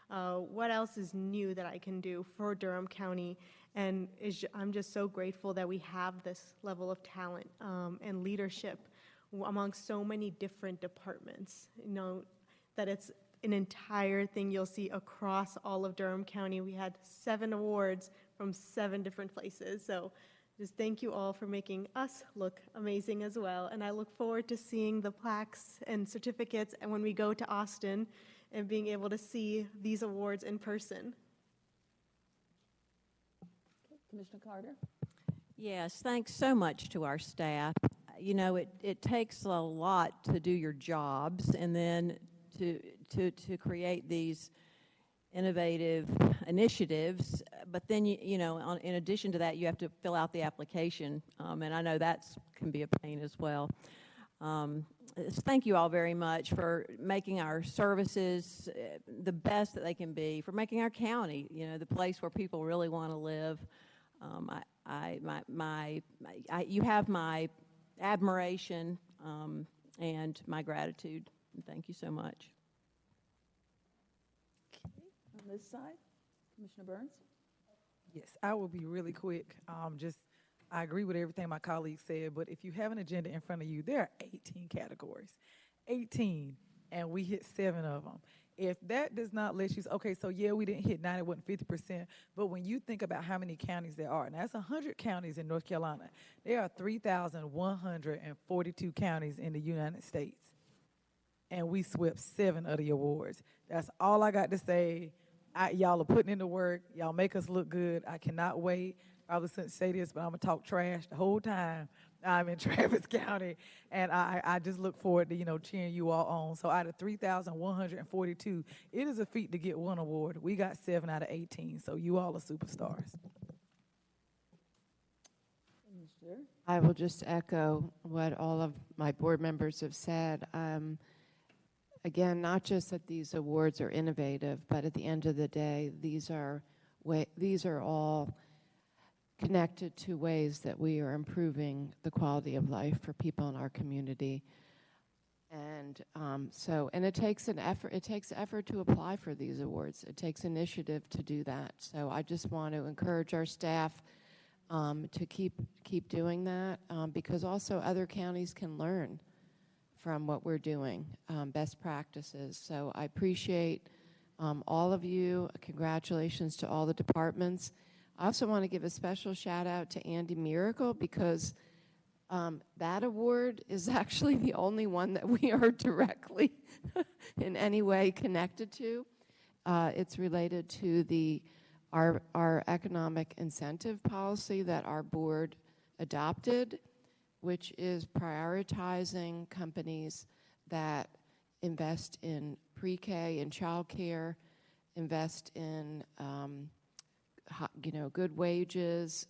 What else is new that I can do for Durham County? And I'm just so grateful that we have this level of talent and leadership among so many different departments. That it's an entire thing you'll see across all of Durham County. We had 7 awards from 7 different places. So just thank you all for making us look amazing as well. And I look forward to seeing the plaques and certificates and when we go to Austin and being able to see these awards in person. Commissioner Carter? Yes, thanks so much to our staff. You know, it takes a lot to do your jobs, and then to create these innovative initiatives. But then, you know, in addition to that, you have to fill out the application, and I know that can be a pain as well. Thank you all very much for making our services the best that they can be, for making our county, you know, the place where people really want to live. You have my admiration and my gratitude. And thank you so much. On this side, Commissioner Burns? Yes, I will be really quick. I agree with everything my colleague said, but if you have an agenda in front of you, there are 18 categories. 18, and we hit 7 of them. If that does not let you, okay, so yeah, we didn't hit 90, it wasn't 50%, but when you think about how many counties there are, and that's 100 counties in North Carolina, there are 3,142 counties in the United States, and we swept 7 of the awards. That's all I got to say. Y'all are putting in the work. Y'all make us look good. I cannot wait. Probably shouldn't say this, but I'm going to talk trash the whole time I'm in Travis County, and I just look forward to, you know, cheering you all on. So out of 3,142, it is a feat to get 1 award. We got 7 out of 18, so you all are superstars. I will just echo what all of my board members have said. Again, not just that these awards are innovative, but at the end of the day, these are all connected to ways that we are improving the quality of life for people in our community. And and it takes an effort. It takes effort to apply for these awards. It takes initiative to do that. So I just want to encourage our staff to keep doing that, because also other counties can learn from what we're doing, best practices. So I appreciate all of you. Congratulations to all the departments. I also want to give a special shout out to Andy Miracle, because that award is actually the only one that we are directly in any way connected to. It's related to our economic incentive policy that our board adopted, which is prioritizing companies that invest in pre-K and child care, invest in good wages,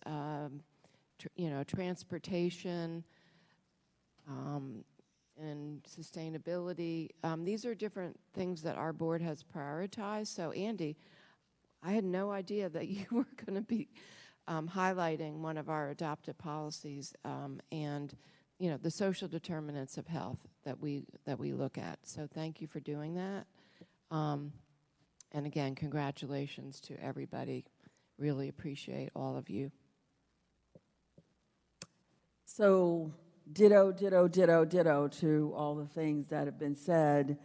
transportation, and sustainability. These are different things that our board has prioritized. So, Andy, I had no idea that you were going to be highlighting one of our adopted policies, and the social determinants of health that we look at. So, thank you for doing that. And again, congratulations to everybody. Really appreciate all of you. So ditto, ditto, ditto, ditto to all the things that have been said.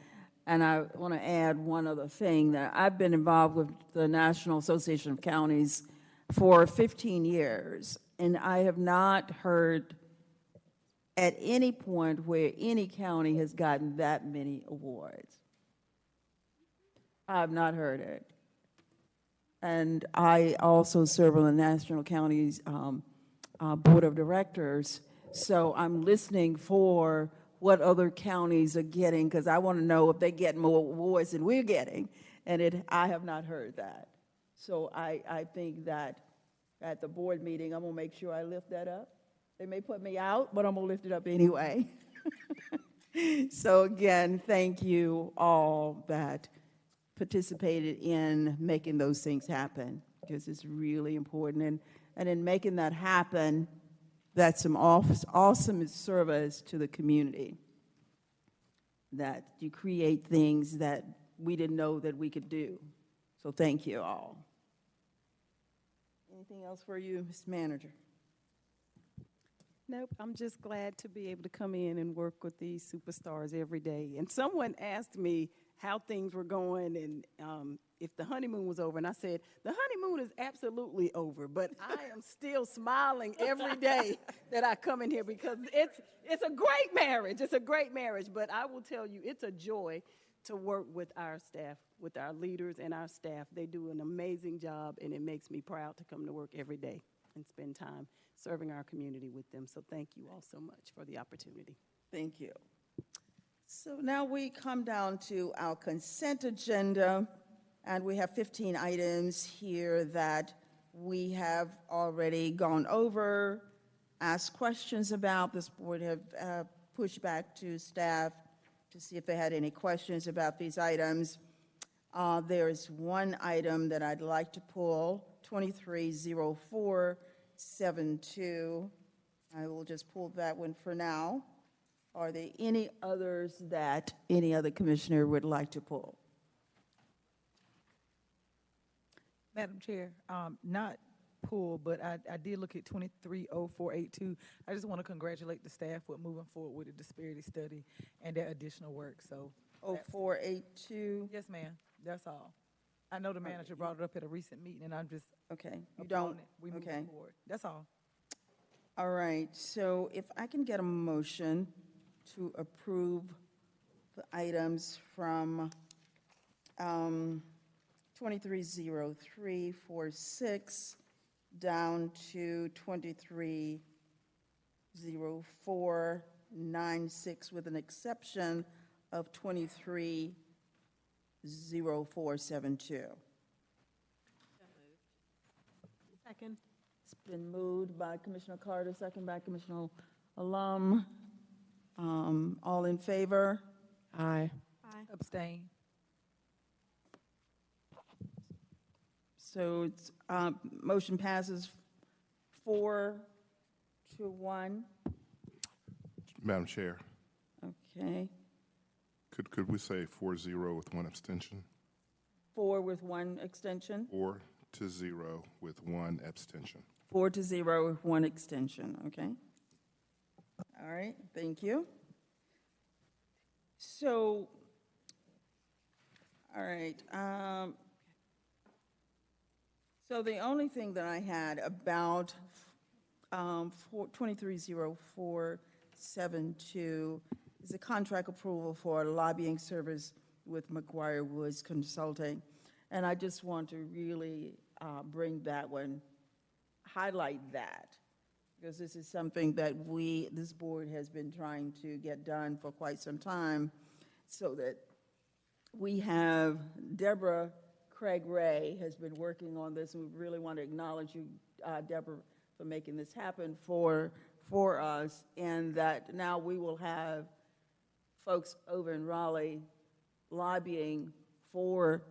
And I want to add one other thing, that I've been involved with the National Association of Counties for 15 years, and I have not heard at any point where any county has gotten that many awards. I have not heard it. And I also serve on the National Counties Board of Directors, so I'm listening for what other counties are getting, because I want to know if they get more awards than we're getting, and I have not heard that. So I think that at the board meeting, I'm going to make sure I lift that up. They may put me out, but I'm going to lift it up anyway. So again, thank you all that participated in making those things happen, because it's really important. And in making that happen, that's some awesome service to the community, that you create things that we didn't know that we could do. So thank you all. Anything else for you, Ms. Manager? Nope, I'm just glad to be able to come in and work with these superstars every day. And someone asked me how things were going and if the honeymoon was over, and I said, the honeymoon is absolutely over, but I am still smiling every day that I come in here, because it's a great marriage. It's a great marriage, but I will tell you, it's a joy to work with our staff, with our leaders and our staff. They do an amazing job, and it makes me proud to come to work every day and spend time serving our community with them. So thank you all so much for the opportunity. Thank you. So now we come down to our consent agenda, and we have 15 items here that we have already gone over, asked questions about. This board have pushed back to staff to see if they had any questions about these items. There's one item that I'd like to pull, 230472. I will just pull that one for now. Are there any others that any other commissioner would like to pull? Madam Chair, not pull, but I did look at 230482. I just want to congratulate the staff with moving forward with the disparity study and that additional work, so. 0482, Yes, ma'am, that's all. I know the manager brought it up at a recent meeting, and I'm just. okay, you applauding don't, it. We moving okay. forward, that's all. All right, so if I can get a motion to approve the items from 230346 down to 230496, with an exception of 230472. Second. It's been moved by Commissioner Carter, second by Commissioner Alum. All in favor? Aye. Aye. Abstain. So it's, motion passes 4-1. Madam Chair, Okay, could we say 4-0 with one abstention? 4 with 1 extension, 4-0 with one abstention. 4-0 with 1 extension, okay? All right, thank you. So, all right, so the only thing that I had about 230472 is a contract approval for lobbying service with McGuire Woods Consulting. And I just want to really bring that one, highlight that, because this is something that this board has been trying to get done for quite some time, so that we have Deborah Craig Ray has been working on this, and we really want to acknowledge you, Deborah, for making this happen for us, and that now we will have folks over in Raleigh lobbying for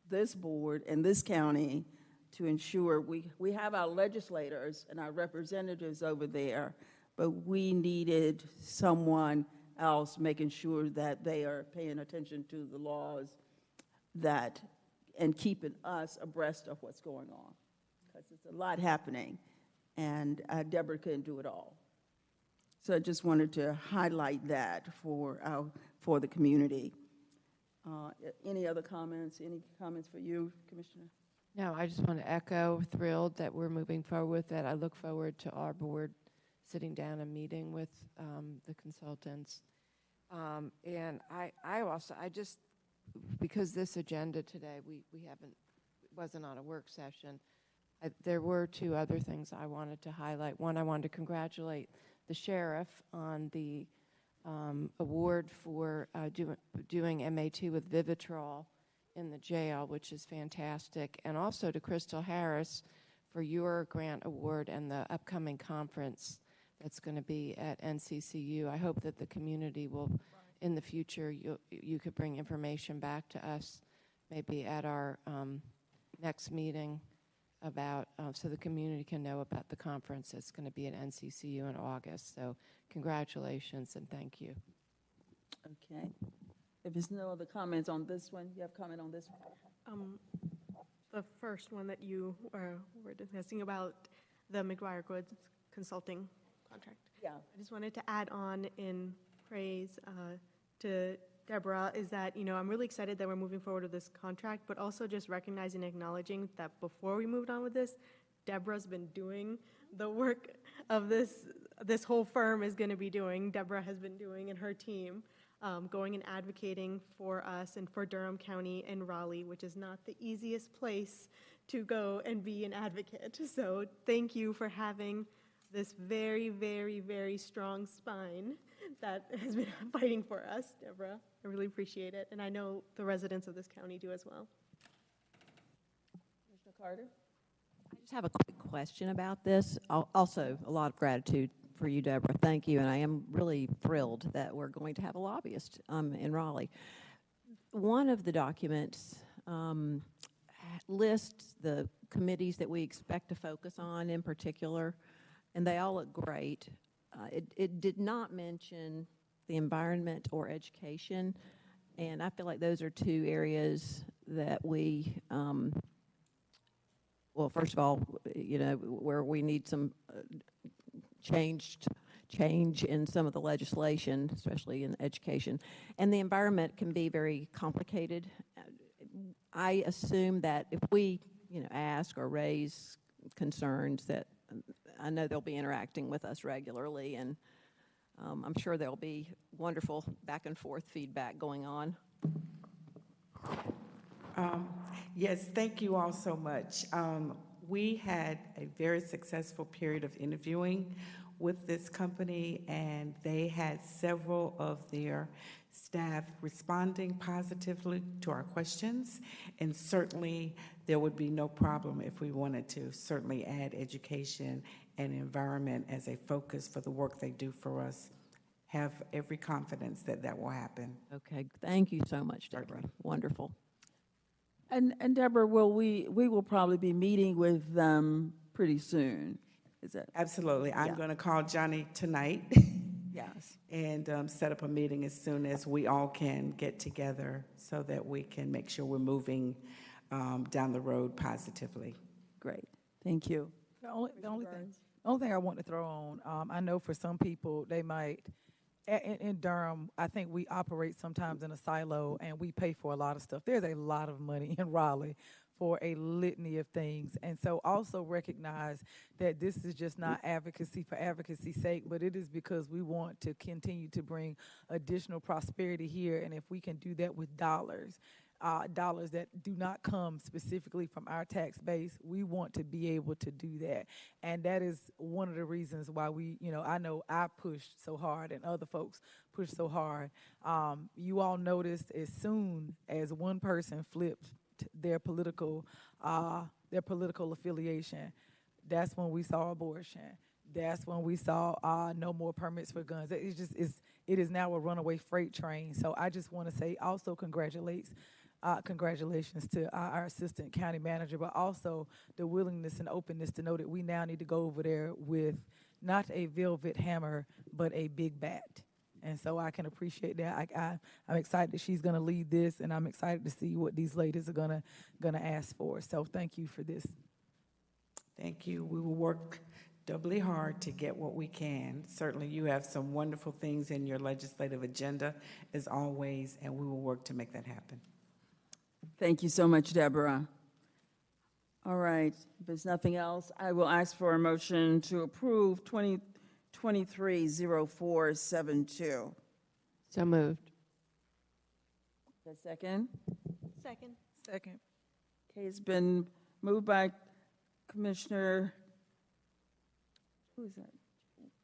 this board and this county to ensure we have our legislators and our representatives over there, but we needed someone else making sure that they are paying attention to the laws that, and keeping us abreast of what's going on, because it's a lot happening, and Deborah couldn't do it all. So I just wanted to highlight that for the community. Any other comments? Any comments for you, Commissioner? No, I just want to echo, thrilled that we're moving forward with that. I look forward to our board sitting down and meeting with the consultants. And I just, because this agenda today, we haven't, wasn't on a work session, there were 2 other things I wanted to highlight. One, I wanted to congratulate the sheriff on the award for doing MA2 with Vivitrol in the jail, which is fantastic, and also to Crystal Harris for your grant award and the upcoming conference that's going to be at NCCU. I hope that the community will, in the future, you could bring information back to us, maybe at our next meeting, about so the community can know about the conference that's going to be at NCCU in August. So congratulations and thank you. Okay. If there's no other comments on this one, you have a comment on this one? The first one that you were discussing about the McGuire Woods Consulting contract. Yeah. I just wanted to add on in praise to Deborah, is that, I'm really excited that we're moving forward with this contract, but also just recognizing and acknowledging that before we moved on with this, Deborah's been doing the work of this whole firm is going to be doing, Deborah has been doing, and her team. going and advocating for us and for Durham County and Raleigh, which is not the easiest place to go and be an advocate. So thank you for having this very, very, very strong spine that has been fighting for us, Deborah. I really appreciate it, and I know the residents of this county do as well. Commissioner Carter? I just have a quick question about this. Also, a lot of gratitude for you, Deborah. Thank you, and I am really thrilled that we're going to have a lobbyist in Raleigh. One of the documents lists the committees that we expect to focus on in particular, and they all look great. It did not mention the environment or education, and I feel like those are two areas that we, well, first of all, you know, where we need some change in some of the legislation, especially in education. And the environment can be very complicated. I assume that if we, you know, ask or raise concerns, that I know they'll be interacting with us regularly, and I'm sure there'll be wonderful back and forth feedback going on. Yes, thank you all so much. We had a very successful period of interviewing with this company, and they had several of their staff responding positively to our questions, and certainly there would be no problem if we wanted to certainly add education and environment as a focus for the work they do for us. Have every confidence that that will happen. Okay, thank you so much, Deborah. Wonderful. And Deborah, we will probably be meeting with them pretty soon. Is that? Absolutely. I'm Yeah. going to call Johnny tonight. Yes. And set up a meeting as soon as we all can get together so that we can make sure we're moving down the road positively. Great. Thank you. The only thing I want to throw on, I know for some people, they might, in Durham, I think we operate sometimes in a silo and we pay for a lot of stuff. There's a lot of money in Raleigh for a litany of things. And so also recognize that this is just not advocacy for advocacy's sake, but it is because we want to continue to bring additional prosperity here. And if we can do that with dollars that do not come specifically from our tax base, we want to be able to do that. And that is one of the reasons why we, you know I pushed so hard and other folks pushed so hard. You all noticed as soon as one person flipped their political affiliation, that's when we saw abortion. That's when we saw no more permits for guns. It is now a runaway freight train. So I just want to say also congratulations to our assistant county manager, but also the willingness and openness to know that we now need to go over there with not a velvet hammer, but a big bat. And so I can appreciate that. I'm excited that she's going to lead this, and I'm excited to see what these ladies are gonna ask for. So thank you for this. Thank you. We will work doubly hard to get what we can. Certainly you have some wonderful things in your legislative agenda, as always, and we will work to make that happen. Thank you so much, Deborah. All right, if there's nothing else, I will ask for a motion to approve 2023-0472. So moved. The second? Second. Second. Okay, it's been moved by Commissioner, who is that?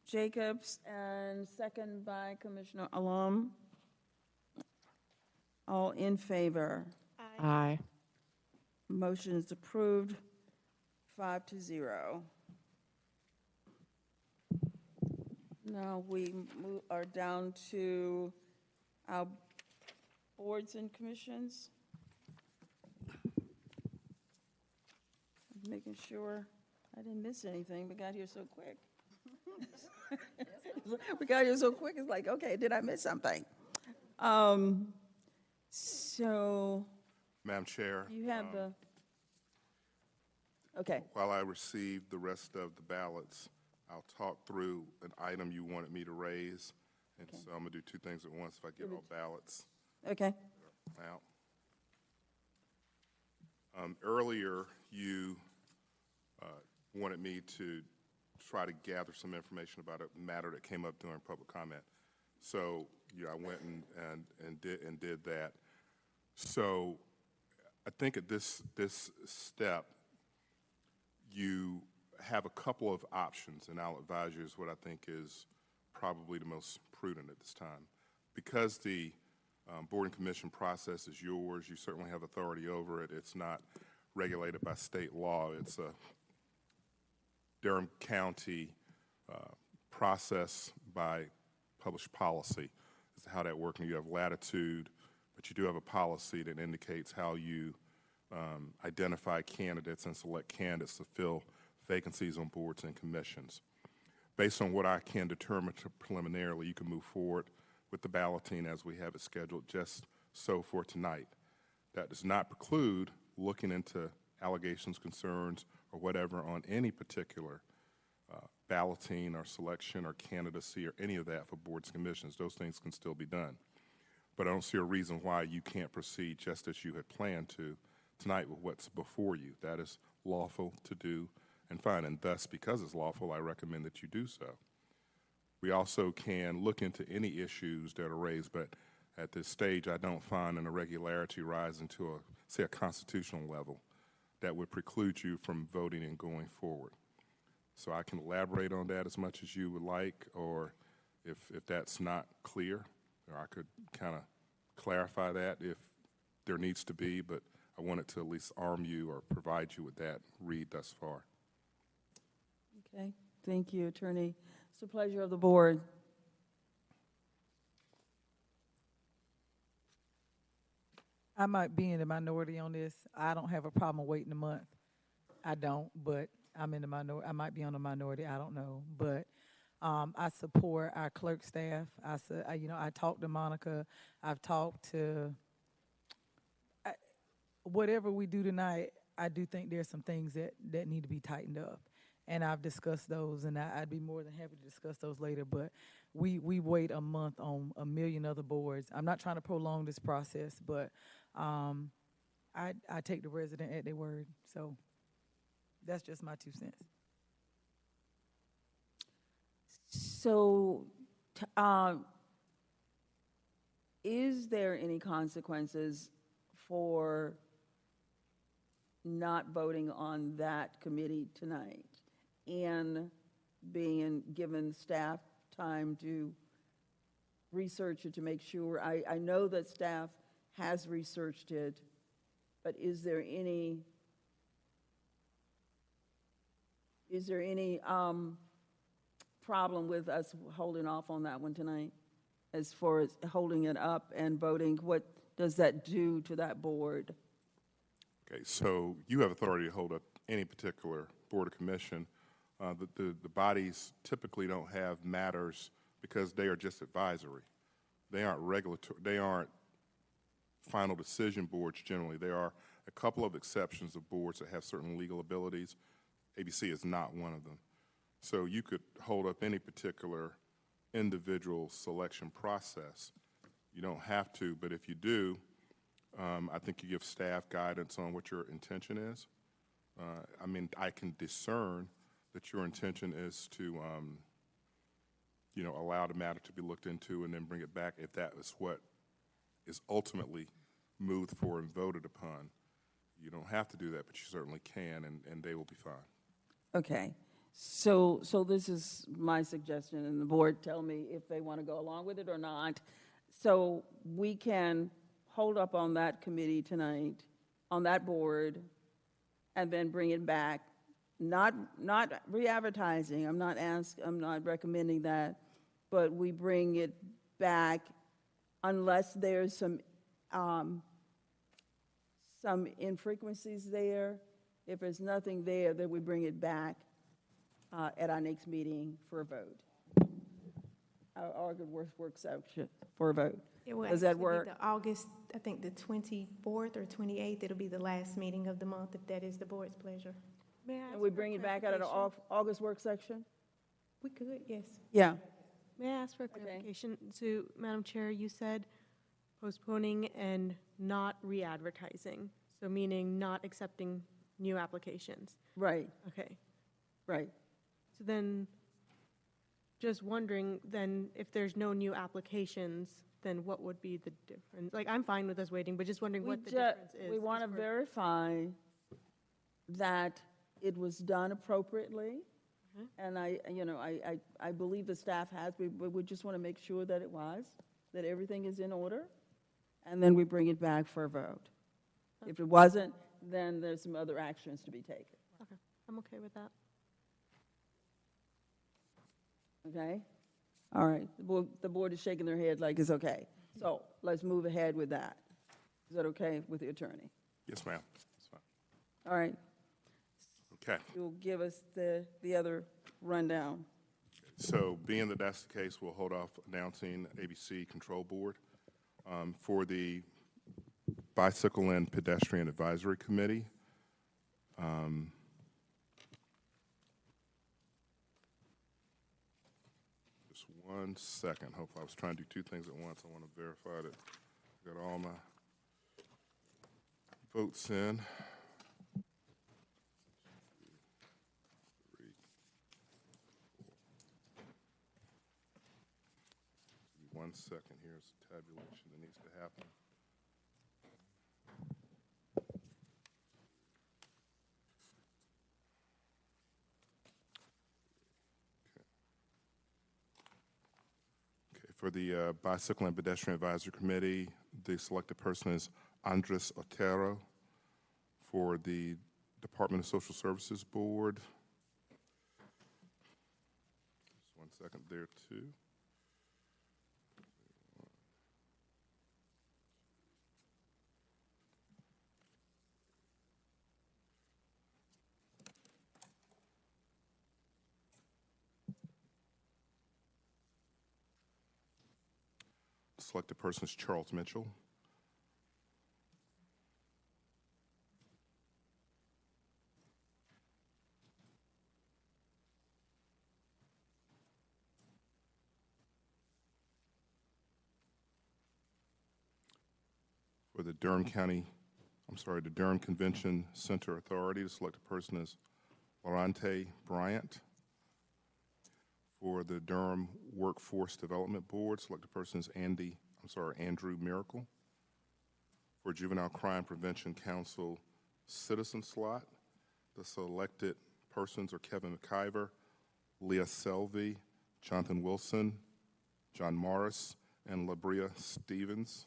Jacobs, and second by Commissioner Alum. All in favor? Aye. Motion is approved, 5-0. Now we are down to our boards and commissions. Making sure I didn't miss anything. We got here so quick. We got here so quick, it's like, okay, did I miss something? So Madam Chair. you have the, okay. While I receive the rest of the ballots, I'll talk through an item you wanted me to raise. And so I'm going to do two things at once if I get all ballots Okay. out. Earlier, you wanted me to try to gather some information about a matter that came up during public comment. So, I went and did that. So I think at this step, you have a couple of options, and I'll advise you is what I think is probably the most prudent at this time. Because the board and commission process is yours, you certainly have authority over it. It's not regulated by state law. It's a Durham County process by published policy. Is how that works. And you have latitude, but you do have a policy that indicates how you identify candidates and select candidates to fill vacancies on boards and commissions. Based on what I can determine preliminarily, you can move forward with the balloting as we have it scheduled, just so for tonight. That does not preclude looking into allegations, concerns, or whatever on any particular balloting or selection or candidacy or any of that for boards and commissions. Those things can still be done. But I don't see a reason why you can't proceed just as you had planned to tonight with what's before you. That is lawful to do and fine, and thus, because it's lawful, I recommend that you do so. We also can look into any issues that are raised, but at this stage, I don't find an irregularity rising to say, a constitutional level that would preclude you from voting and going forward. So I can elaborate on that as much as you would like, or if that's not clear, or I could kind of clarify that if there needs to be, but I wanted to at least arm you or provide you with that read thus far. Okay, thank you, Attorney. It's the pleasure of the board. I might be in the minority on this. I don't have a problem waiting a month. I don't, but I'm in the minority. I might be on the minority. I don't know, but I support our clerk staff. I talked to Monica. I've talked to whatever we do tonight. I do think there's some things that need to be tightened up, and I've discussed those, and I'd be more than happy to discuss those later. But we wait a month on a million other boards. I'm not trying to prolong this process, but I take the resident at their word. So that's just my 2 cents. So, is there any consequences for not voting on that committee tonight and being given staff time to research it to make sure? I know that staff has researched it, but is there any problem with us holding off on that one tonight as far as holding it up and voting? What does that do to that board? Okay, so you have authority to hold up any particular board or commission. The bodies typically don't have matters because they are just advisory. They aren't regulatory. They aren't final decision boards generally. There are a couple of exceptions of boards that have certain legal abilities. ABC is not one of them. So you could hold up any particular individual selection process. You don't have to, but if you do, I think you give staff guidance on what your intention is. I mean, I can discern that your intention is to, allow the matter to be looked into and then bring it back if that is what is ultimately moved for and voted upon. You don't have to do that, but you certainly can, and they will be fine. Okay, so this is my suggestion, and the board tell me if they want to go along with it or not. So we can hold up on that committee tonight, on that board, and then bring it back. Not re-advertising. I'm not recommending that, but we bring it back unless there's some infrequencies there. If there's nothing there, then we bring it back at our next meeting for a vote. Our August work session for a vote. Does that work? The August, I think the 24th or 28th, it'll be the last meeting of the month, if that is the board's pleasure. May I ask And we for bring it back out of the August work section? We could, yes. Yeah. May I ask for clarification? So, Madam Chair, you said postponing and not re-advertising, so meaning not accepting new applications. Right, Okay. right. So then, just wondering then if there's no new applications, then what would be the difference? Like, I'm fine with us waiting, but just wondering what the difference is. We want to as for- verify that it was done appropriately. And I believe the staff has, but we just want to make sure that it was, that everything is in order. And then we bring it back for a vote. If it wasn't, then there's some other actions to be taken. Okay, I'm okay with that. Okay? All right, the board is shaking their head like it's okay. So let's move ahead with that. Is that okay with the attorney? Yes, ma'am. That's fine. All right, Okay. you'll give us the other rundown. So being that that's the case, we'll hold off announcing ABC Control Board. For the Bicycle and Pedestrian Advisory Committee, just 1 second. Hopefully, I was trying to do two things at once. I want to verify that I got all my votes in. 1 second. Here's the tabulation that needs to happen. Okay, for the Bicycle and Pedestrian Advisory Committee, the selected person is Andres Otero. For the Department of Social Services Board, just 1 second there, too. Selected person is Charles Mitchell. For the Durham the Durham Convention Center Authority, the selected person is Lorante Bryant. For the Durham Workforce Development Board, selected person is Andrew Miracle. For Juvenile Crime Prevention Council Citizen Slot, the selected persons are Kevin McIver, Leah Selvey, Jonathan Wilson, John Morris, and Labria Stevens.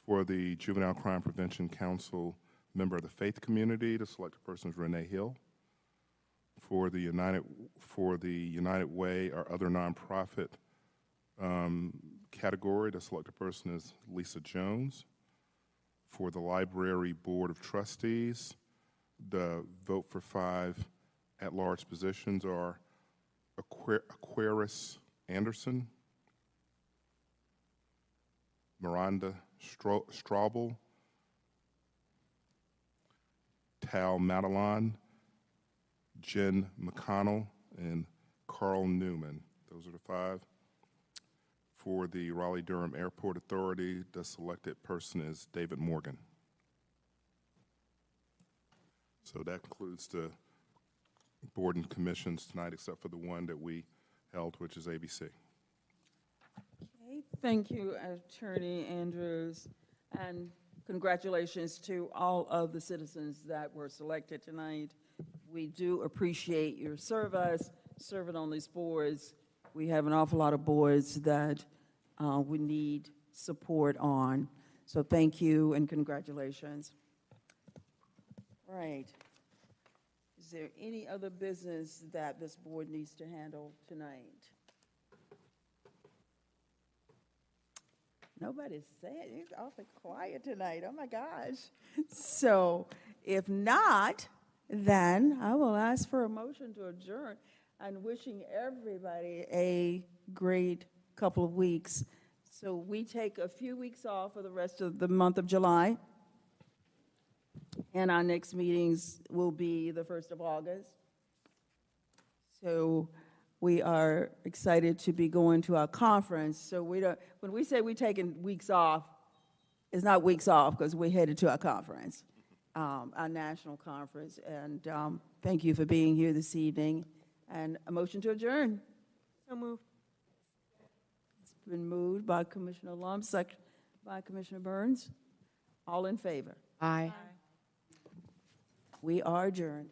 For the Juvenile Crime Prevention Council Member of the Faith Community, the selected person is Renee Hill. For the United Way or other nonprofit category, the selected person is Lisa Jones. For the Library Board of Trustees, the vote for 5 at-large positions are Aquarius Anderson, Miranda Straubel, Tal Madelon, Jen McConnell, and Carl Newman. Those are the 5. For the Raleigh-Durham Airport Authority, the selected person is David Morgan. So that concludes the board and commissions tonight, except for the one that we held, which is ABC. Okay, thank you, Attorney Andrews, and congratulations to all of the citizens that were selected tonight. We do appreciate your service, serving on these boards. We have an awful lot of boards that we need support on. So thank you and congratulations. All right. Is there any other business that this board needs to handle tonight? Nobody's saying, it's awfully quiet tonight. Oh my gosh. So if not, then I will ask for a motion to adjourn and wishing everybody a great couple of weeks. So we take a few weeks off for the rest of the month of July. And our next meetings will be the 1st of August. So we are excited to be going to our conference. So when we say we're taking weeks off, it's not weeks off because we're headed to our conference. our national conference. And thank you for being here this evening. And a motion to adjourn. So moved. It's been moved by Commissioner Lum, second by Commissioner Burns. All in favor? Aye. We are adjourned.